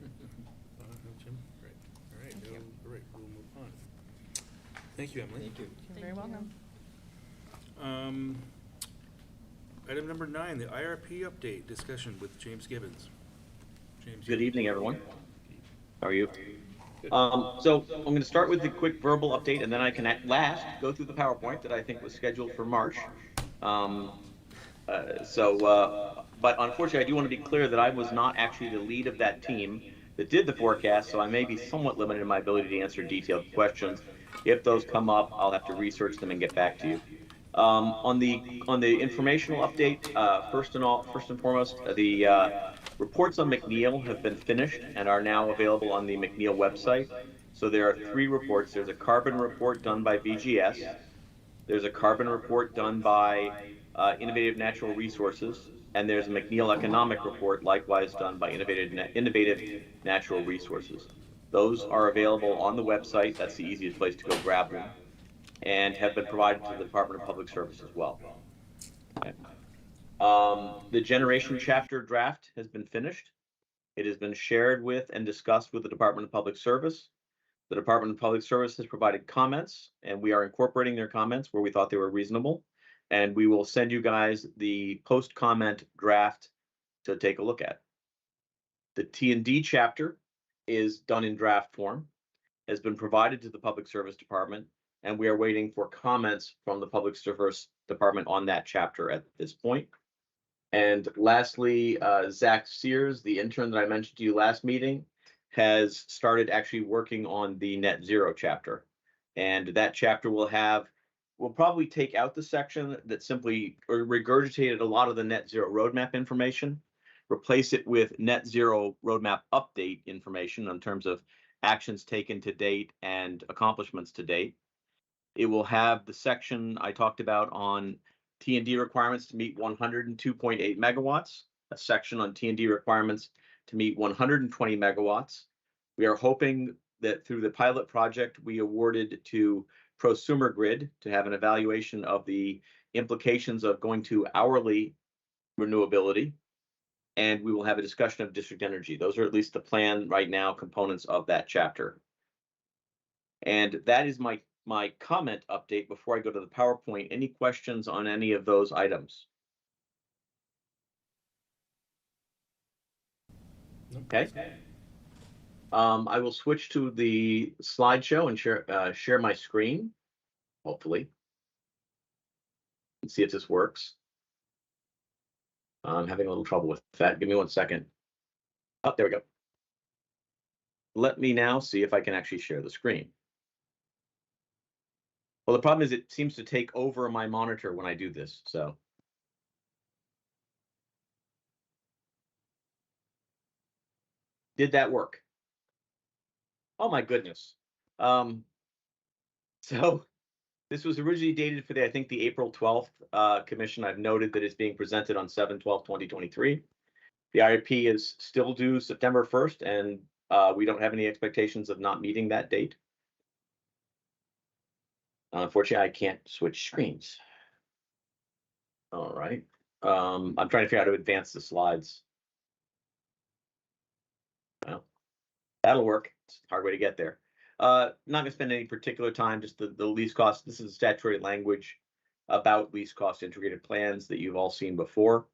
Jim? Great. All right. Thank you. All right, we'll move on. Thank you, Emily. Thank you. You're very welcome. Item number 9, the IRP update discussion with James Gibbons. James. Good evening, everyone. How are you? So I'm going to start with the quick verbal update, and then I can at last go through the PowerPoint that I think was scheduled for March. But unfortunately, I do want to be clear that I was not actually the lead of that team that did the forecast, so I may be somewhat limited in my ability to answer detailed questions. If those come up, I'll have to research them and get back to you. On the informational update, first and foremost, the reports on McNeil have been finished and are now available on the McNeil website. So there are 3 reports. There's a carbon report done by VGS. There's a carbon report done by Innovative Natural Resources, and there's a McNeil economic report, likewise done by Innovative Natural Resources. Those are available on the website. That's the easiest place to go grab them, and have been provided to the Department of Public Service as well. Okay. The generation chapter draft has been finished. It has been shared with and discussed with the Department of Public Service. The Department of Public Service has provided comments, and we are incorporating their comments where we thought they were reasonable. And we will send you guys the post-comment draft to take a look at. The T&D chapter is done in draft form, has been provided to the Public Service Department, and we are waiting for comments from the Public Service Department on that chapter at this point. And lastly, Zach Sears, the intern that I mentioned to you last meeting, has started actually working on the net zero chapter. And that chapter will probably take out the section that simply regurgitated a lot of the net zero roadmap information, replace it with net zero roadmap update information in terms of actions taken to date and accomplishments to date. It will have the section I talked about on T&D requirements to meet 102.8 megawatts, a section on T&D requirements to meet 120 megawatts. We are hoping that through the pilot project we awarded to Prosumer Grid to have an evaluation of the implications of going to hourly renewability. and we will have a discussion of district energy. Those are at least the plan right now, components of that chapter. And that is my comment update before I go to the PowerPoint. Any questions on any of those items? Okay. I will switch to the slideshow and share my screen, hopefully, and see if this works. I'm having a little trouble with that. Give me 1 second. Oh, there we go. Let me now see if I can actually share the screen. Well, the problem is it seems to take over my monitor when I do this, so. Did that work? Oh my goodness. So this was originally dated for I think the April 12th commission. I've noted that it's being presented on 7/12/2023. The IRP is still due September 1st, and we don't have any expectations of not meeting that date. Unfortunately, I can't switch screens. All right. I'm trying to figure out how to advance the slides. Well, that'll work. It's a hard way to get there. Not gonna spend any particular time, just the least cost. This is statutory language about least cost integrated plans that you've all seen before.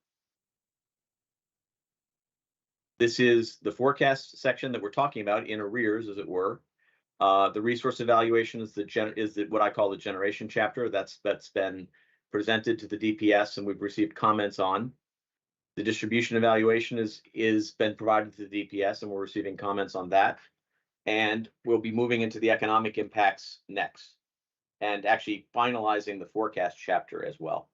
This is the forecast section that we're talking about in arrears, as it were. The resource evaluation is what I call the generation chapter. That's been presented to the DPS and we've received comments on. The distribution evaluation is been provided to the DPS and we're receiving comments on that. And we'll be moving into the economic impacts next and actually finalizing the forecast chapter as well.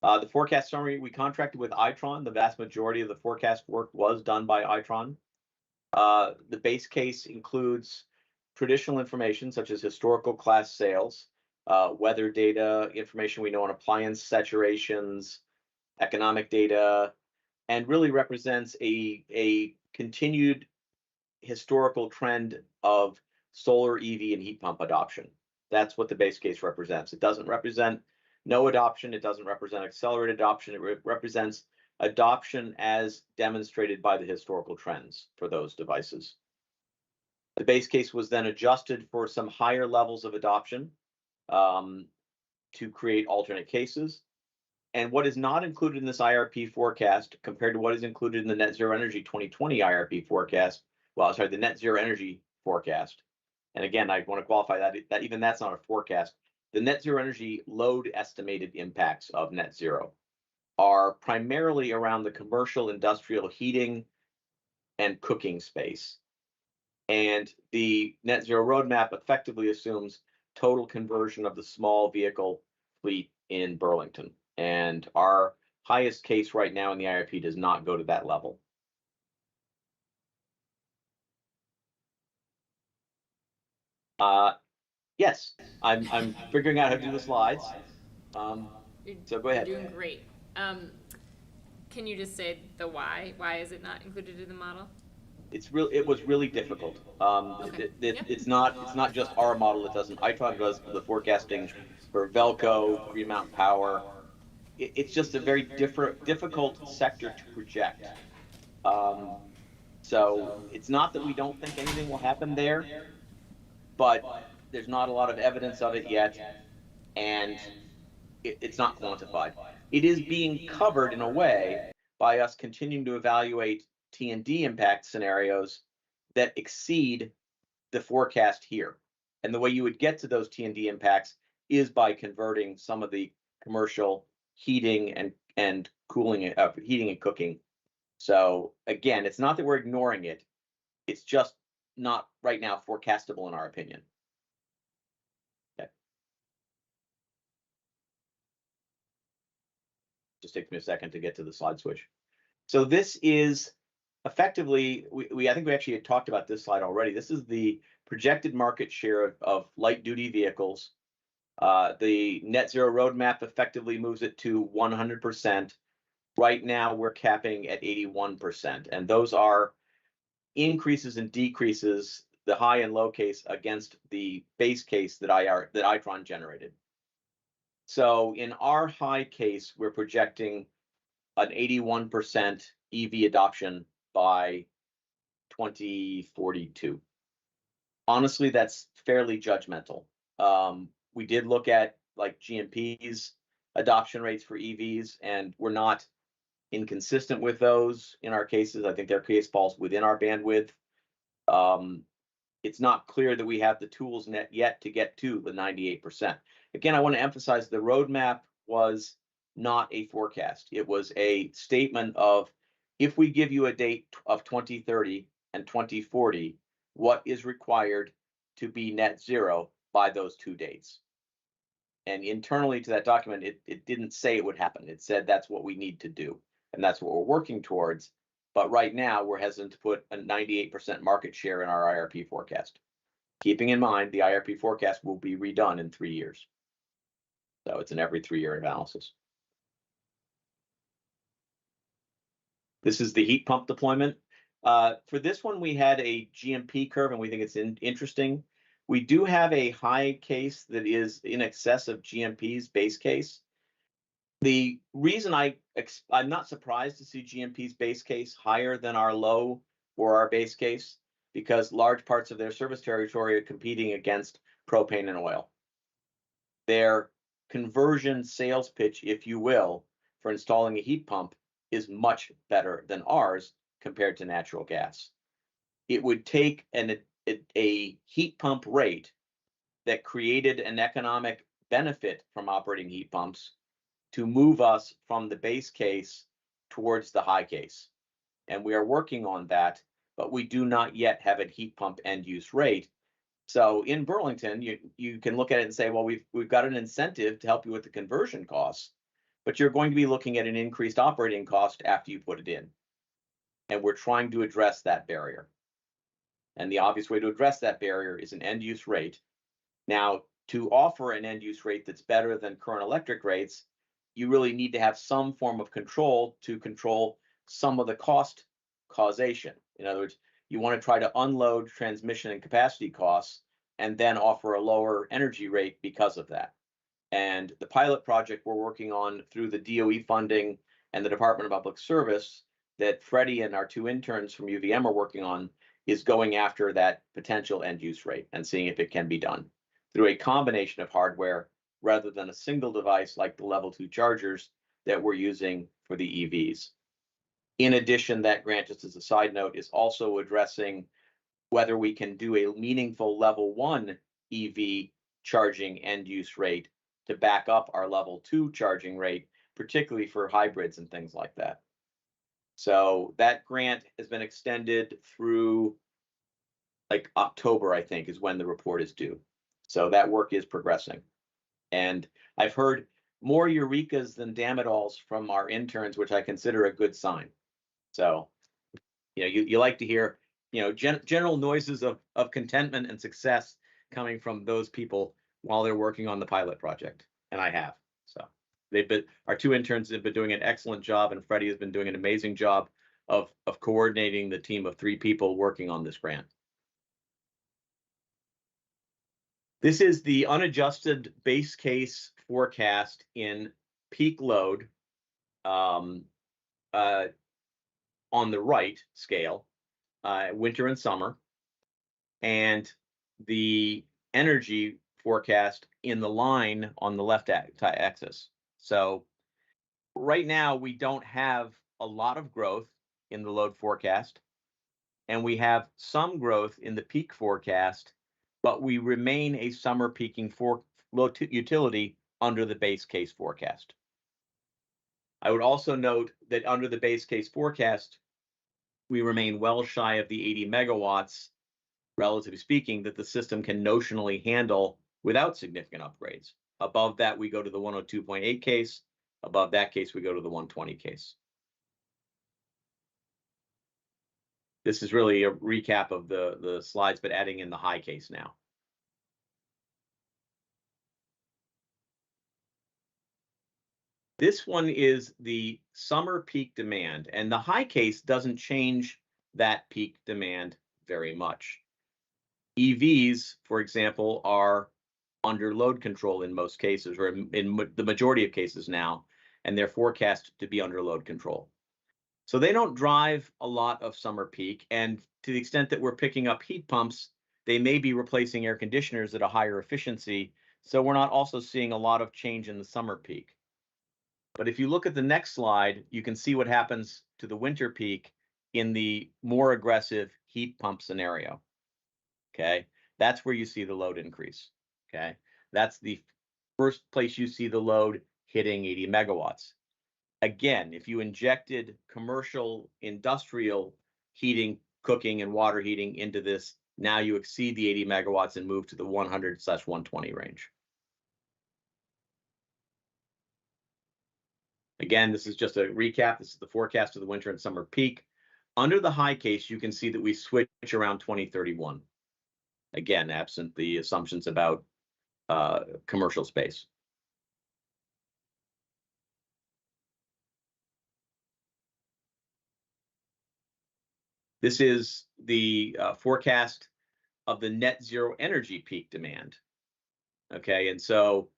The forecast summary, we contracted with Itron. The vast majority of the forecast work was done by Itron. The base case includes traditional information such as historical class sales, weather data, information we know on appliance saturations, economic data, and really represents a continued historical trend of solar, EV, and heat pump adoption. That's what the base case represents. It doesn't represent no adoption. It doesn't represent accelerated adoption. It represents adoption as demonstrated by the historical trends for those devices. The base case was then adjusted for some higher levels of adoption to create alternate cases. And what is not included in this IRP forecast compared to what is included in the Net Zero Energy 2020 IRP forecast, well, sorry, the Net Zero Energy forecast. And again, I want to qualify that even that's not a forecast. The Net Zero Energy load estimated impacts of net zero are primarily around the commercial industrial heating and cooking space. And the net zero roadmap effectively assumes total conversion of the small vehicle fleet in Burlington. And our highest case right now in the IRP does not go to that level. Yes, I'm figuring out how to do the slides. So go ahead. You're doing great. Can you just say the why? Why is it not included in the model? It was really difficult. Okay. It's not just our model. It doesn't. Itron does the forecasting for Velco, Green Mountain Power. It's just a very difficult sector to project. So it's not that we don't think anything will happen there, but there's not a lot of evidence of it yet, and it's not quantified. It is being covered in a way by us continuing to evaluate T&D impact scenarios that exceed the forecast here. And the way you would get to those T&D impacts is by converting some of the commercial heating and cooling, heating and cooking. So again, it's not that we're ignoring it. It's just not right now forecastable in our opinion. Okay. Just takes me a second to get to the slide switch. So this is effectively, I think we actually had talked about this slide already. This is the projected market share of light duty vehicles. The net zero roadmap effectively moves it to 100%. Right now we're capping at 81%. And those are increases and decreases, the high and low case against the base case that Itron generated. So in our high case, we're projecting an 81% EV adoption by 2042. Honestly, that's fairly judgmental. We did look at like GMP's adoption rates for EVs, and we're not inconsistent with those in our cases. I think their case falls within our bandwidth. It's not clear that we have the tools yet to get to the 98%. Again, I want to emphasize the roadmap was not a forecast. It was a statement of, if we give you a date of 2030 and 2040, what is required to be net zero by those two dates. And internally to that document, it didn't say it would happen. It said that's what we need to do, and that's what we're working towards. But right now, we're hesitant to put a 98% market share in our IRP forecast, keeping in mind the IRP forecast will be redone in 3 years. So it's an every 3-year analysis. This is the heat pump deployment. For this one, we had a GMP curve, and we think it's interesting. We do have a high case that is in excess of GMP's base case. The reason I'm not surprised to see GMP's base case higher than our low or our base case, because large parts of their service territory are competing against propane and oil. Their conversion sales pitch, if you will, for installing a heat pump is much better than ours compared to natural gas. It would take a heat pump rate that created an economic benefit from operating heat pumps to move us from the base case towards the high case. And we are working on that, but we do not yet have a heat pump end use rate. So in Burlington, you can look at it and say, well, we've got an incentive to help you with the conversion costs, but you're going to be looking at an increased operating cost after you put it in. And we're trying to address that barrier. And the obvious way to address that barrier is an end use rate. Now, to offer an end use rate that's better than current electric rates, you really need to have some form of control to control some of the cost causation. In other words, you want to try to unload transmission and capacity costs and then offer a lower energy rate because of that. And the pilot project we're working on through the DOE funding and the Department of Public Service that Freddie and our 2 interns from UVM are working on is going after that potential end use rate and seeing if it can be done through a combination of hardware rather than a single device like the level 2 chargers that we're using for the EVs. In addition, that grant, just as a side note, is also addressing whether we can do a meaningful level 1 EV charging end use rate to back up our level 2 charging rate, particularly for hybrids and things like that. So that grant has been extended through like October, I think, is when the report is due. So that work is progressing. And I've heard more eurekas than damn it alls from our interns, which I consider a good sign. So, you like to hear, general noises of contentment and success coming from those people while they're working on the pilot project. And I have. So our 2 interns have been doing an excellent job, and Freddie has been doing an amazing job of coordinating the team of 3 people working on this grant. This is the unadjusted base case forecast in peak load on the right scale, winter and summer, and the energy forecast in the line on the left axis. So right now, we don't have a lot of growth in the load forecast, and we have some growth in the peak forecast, but we remain a summer peaking low utility under the base case forecast. I would also note that under the base case forecast, we remain well shy of the 80 megawatts, relatively speaking, that the system can notionally handle without significant upgrades. Above that, we go to the 102.8 case. Above that case, we go to the 120 case. This is really a recap of the slides, but adding in the high case now. This one is the summer peak demand, and the high case doesn't change that peak demand very much. EVs, for example, are under load control in most cases, or in the majority of cases now, and they're forecast to be under load control. So they don't drive a lot of summer peak, and to the extent that we're picking up heat pumps, they may be replacing air conditioners at a higher efficiency, so we're not also seeing a lot of change in the summer peak. But if you look at the next slide, you can see what happens to the winter peak in the more aggressive heat pump scenario. Okay, that's where you see the load increase. Okay, that's the first place you see the load hitting 80 megawatts. Again, if you injected commercial, industrial heating, cooking, and water heating into this, now you exceed the 80 megawatts and move to the 100/120 range. Again, this is just a recap. This is the forecast of the winter and summer peak. Under the high case, you can see that we switch around 2031. Again, absent the assumptions about commercial space. This is the forecast of the net zero energy peak demand. Okay, and so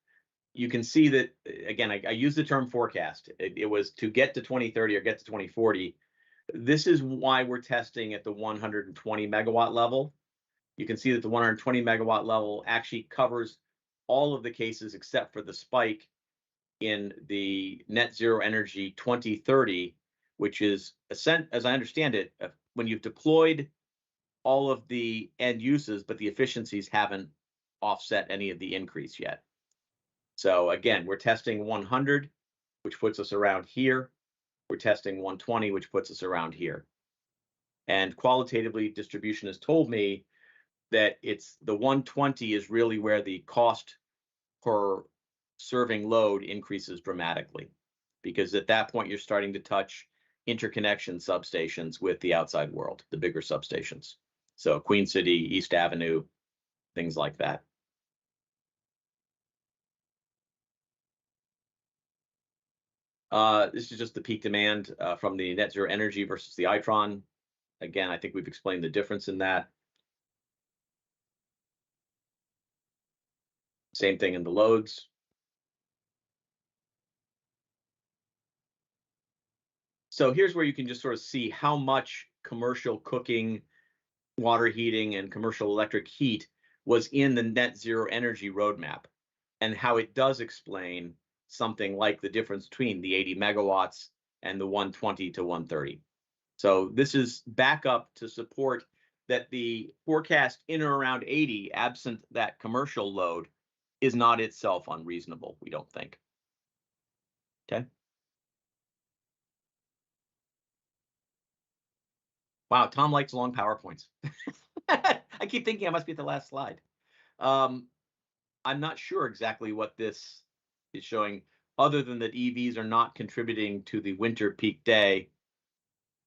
you can see that, again, I use the term forecast. It was to get to 2030 or get to 2040. This is why we're testing at the 120 megawatt level. You can see that the 120 megawatt level actually covers all of the cases except for the spike in the net zero energy 2030, which is, as I understand it, when you've deployed all of the end uses, but the efficiencies haven't offset any of the increase yet. So again, we're testing 100, which puts us around here. We're testing 120, which puts us around here. And qualitatively, distribution has told me that it's the 120 is really where the cost per serving load increases dramatically, because at that point, you're starting to touch interconnection substations with the outside world, the bigger substations. So Queen City, East Avenue, things like that. This is just the peak demand from the net zero energy versus the Itron. Again, I think we've explained the difference in that. Same thing in the loads. So here's where you can just sort of see how much commercial cooking, water heating, and commercial electric heat was in the net zero energy roadmap, and how it does explain something like the difference between the 80 megawatts and the 120 to 130. So this is backup to support that the forecast in or around 80, absent that commercial load, is not itself unreasonable, we don't think. Okay. Wow, Tom likes long PowerPoints. I keep thinking I must be at the last slide. I'm not sure exactly what this is showing, other than that EVs are not contributing to the winter peak day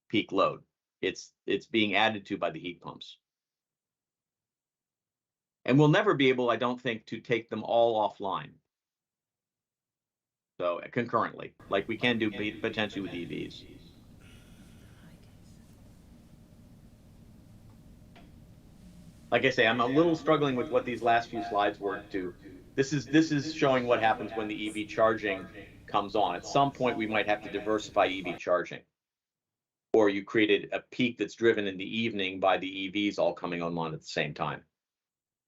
peak load. It's being added to by the heat pumps. And we'll never be able, I don't think, to take them all offline. So concurrently, like we can do potentially with EVs. Like I say, I'm a little struggling with what these last few slides work to. This is showing what happens when the EV charging comes on. At some point, we might have to diversify EV charging. Or you created a peak that's driven in the evening by the EVs all coming online at the same time.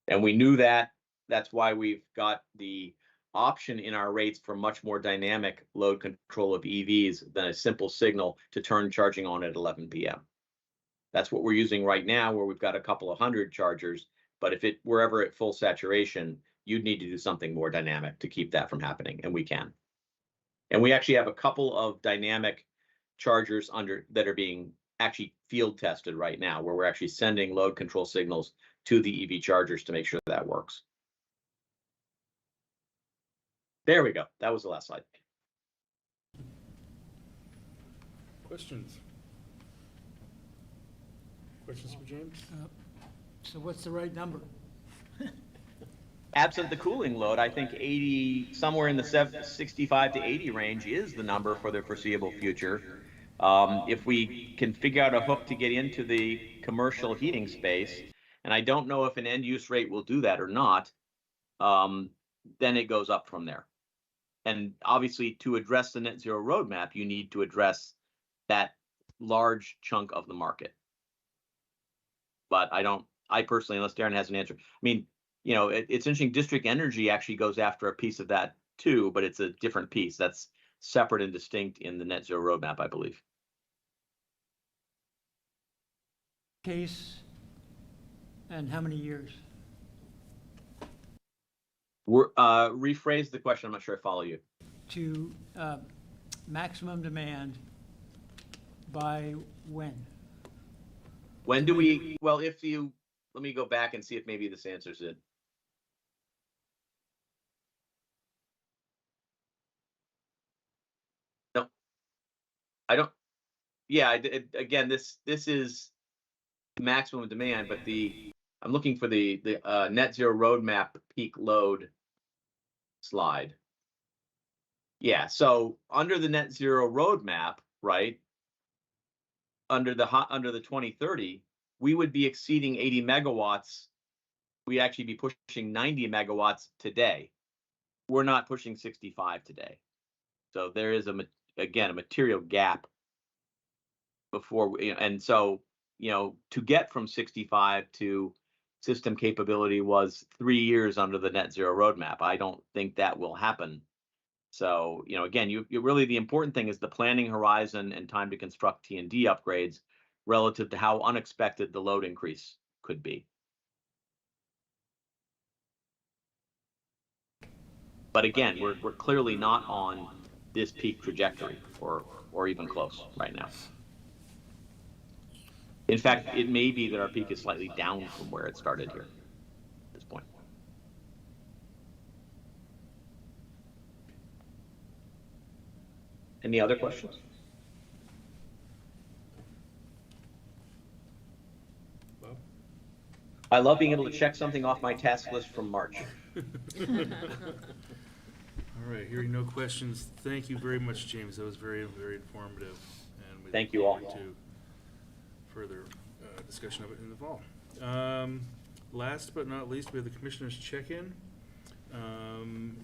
And we knew that. That's why we've got the option in our rates for much more dynamic load control of EVs than a simple signal to turn charging on at 11 p.m. That's what we're using right now, where we've got a couple of hundred chargers. But if it were ever at full saturation, you'd need to do something more dynamic to keep that from happening, and we can. And we actually have a couple of dynamic chargers that are being actually field tested right now, where we're actually sending load control signals to the EV chargers to make sure that works. There we go. That was the last slide. Questions? Questions for James? So what's the right number? Absent the cooling load, I think 80, somewhere in the 65 to 80 range is the number for the foreseeable future. If we can figure out a hook to get into the commercial heating space, and I don't know if an end use rate will do that or not, then it goes up from there. And obviously, to address the net zero roadmap, you need to address that large chunk of the market. But I personally, unless Darren has an answer, I mean, it's interesting. District Energy actually goes after a piece of that too, but it's a different piece that's separate and distinct in the net zero roadmap, I believe. Case, and how many years? Rephrase the question. I'm not sure I follow you. To maximum demand by when? When do we? Well, let me go back and see if maybe this answers it. No, I don't. Yeah, again, this is maximum demand, but I'm looking for the net zero roadmap peak load slide. Yeah, so under the net zero roadmap, right? Under the 2030, we would be exceeding 80 megawatts. We'd actually be pushing 90 megawatts today. We're not pushing 65 today. So there is a material gap before and so to get from 65 to system capability was 3 years under the net zero roadmap. I don't think that will happen. So again, you really, the important thing is the planning horizon and time to construct T&D upgrades relative to how unexpected the load increase could be. But again, we're clearly not on this peak trajectory or even close right now. In fact, it may be that our peak is slightly down from where it started here at this point. Any other questions? Bob? I love being able to check something off my task list from March. All right, hearing no questions, thank you very much, James. That was very, very informative. And we Thank look you all. forward to further discussion of it in the fall. Last but not least, we have the commissioners check-in.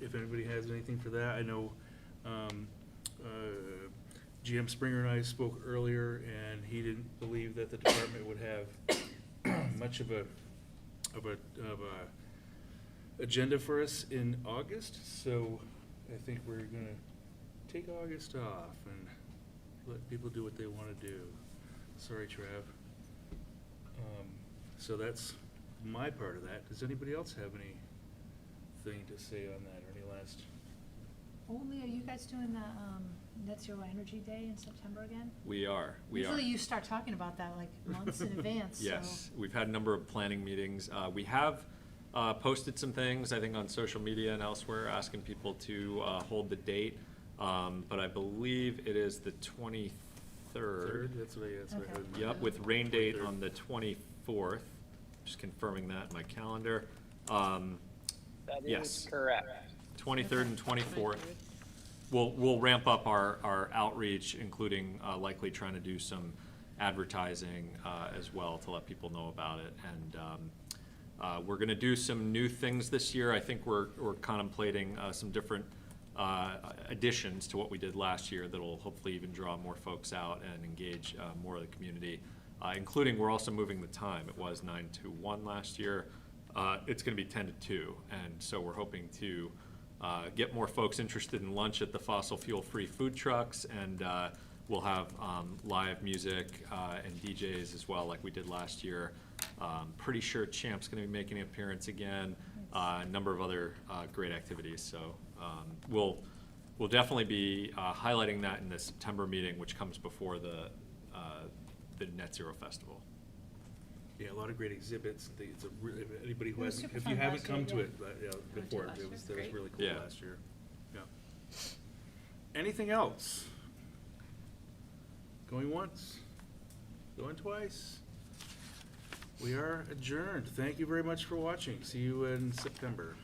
If anybody has anything for that, I know GM Springer and I spoke earlier, and he didn't believe that the department would have much of a agenda for us in August. So I think we're gonna take August off and let people do what they want to do. Sorry, Trav. So that's my part of that. Does anybody else have anything to say on that, or any last? Only, are you guys doing the Net Zero Energy Day in September again? We are. Usually you start talking about that like months in advance, so. Yes, we've had a number of planning meetings. We have posted some things, I think, on social media and elsewhere, asking people to hold the date. But I believe it is the 23rd. That's what I Okay. heard. Yep, with rain date 23rd. on the 24th. Just confirming that in my calendar. That Yes. is correct. 23rd and 24th. We'll ramp up our outreach, including likely trying to do some advertising as well to let people know about it. And we're going to do some new things this year. I think we're contemplating some different additions to what we did last year that'll hopefully even draw more folks out and engage more of the community, including we're also moving the time. It was 9 to 1 last year. It's going to be 10 to 2. And so we're hoping to get more folks interested in lunch at the fossil fuel-free food trucks, and we'll have live music and DJs as well, like we did last year. Pretty sure Champ's going to be making an appearance again. A number of other great activities. So we'll definitely be highlighting that in the September meeting, which comes before the Net Zero Festival. Yeah, a lot of great exhibits. It's anybody who It was hasn't, super if fun you haven't last come year, to yeah. it before, last year. that was Great. really cool Yeah. last year. Yeah. Anything else? Going once? Going twice? We are adjourned. Thank you very much for watching. See you in September.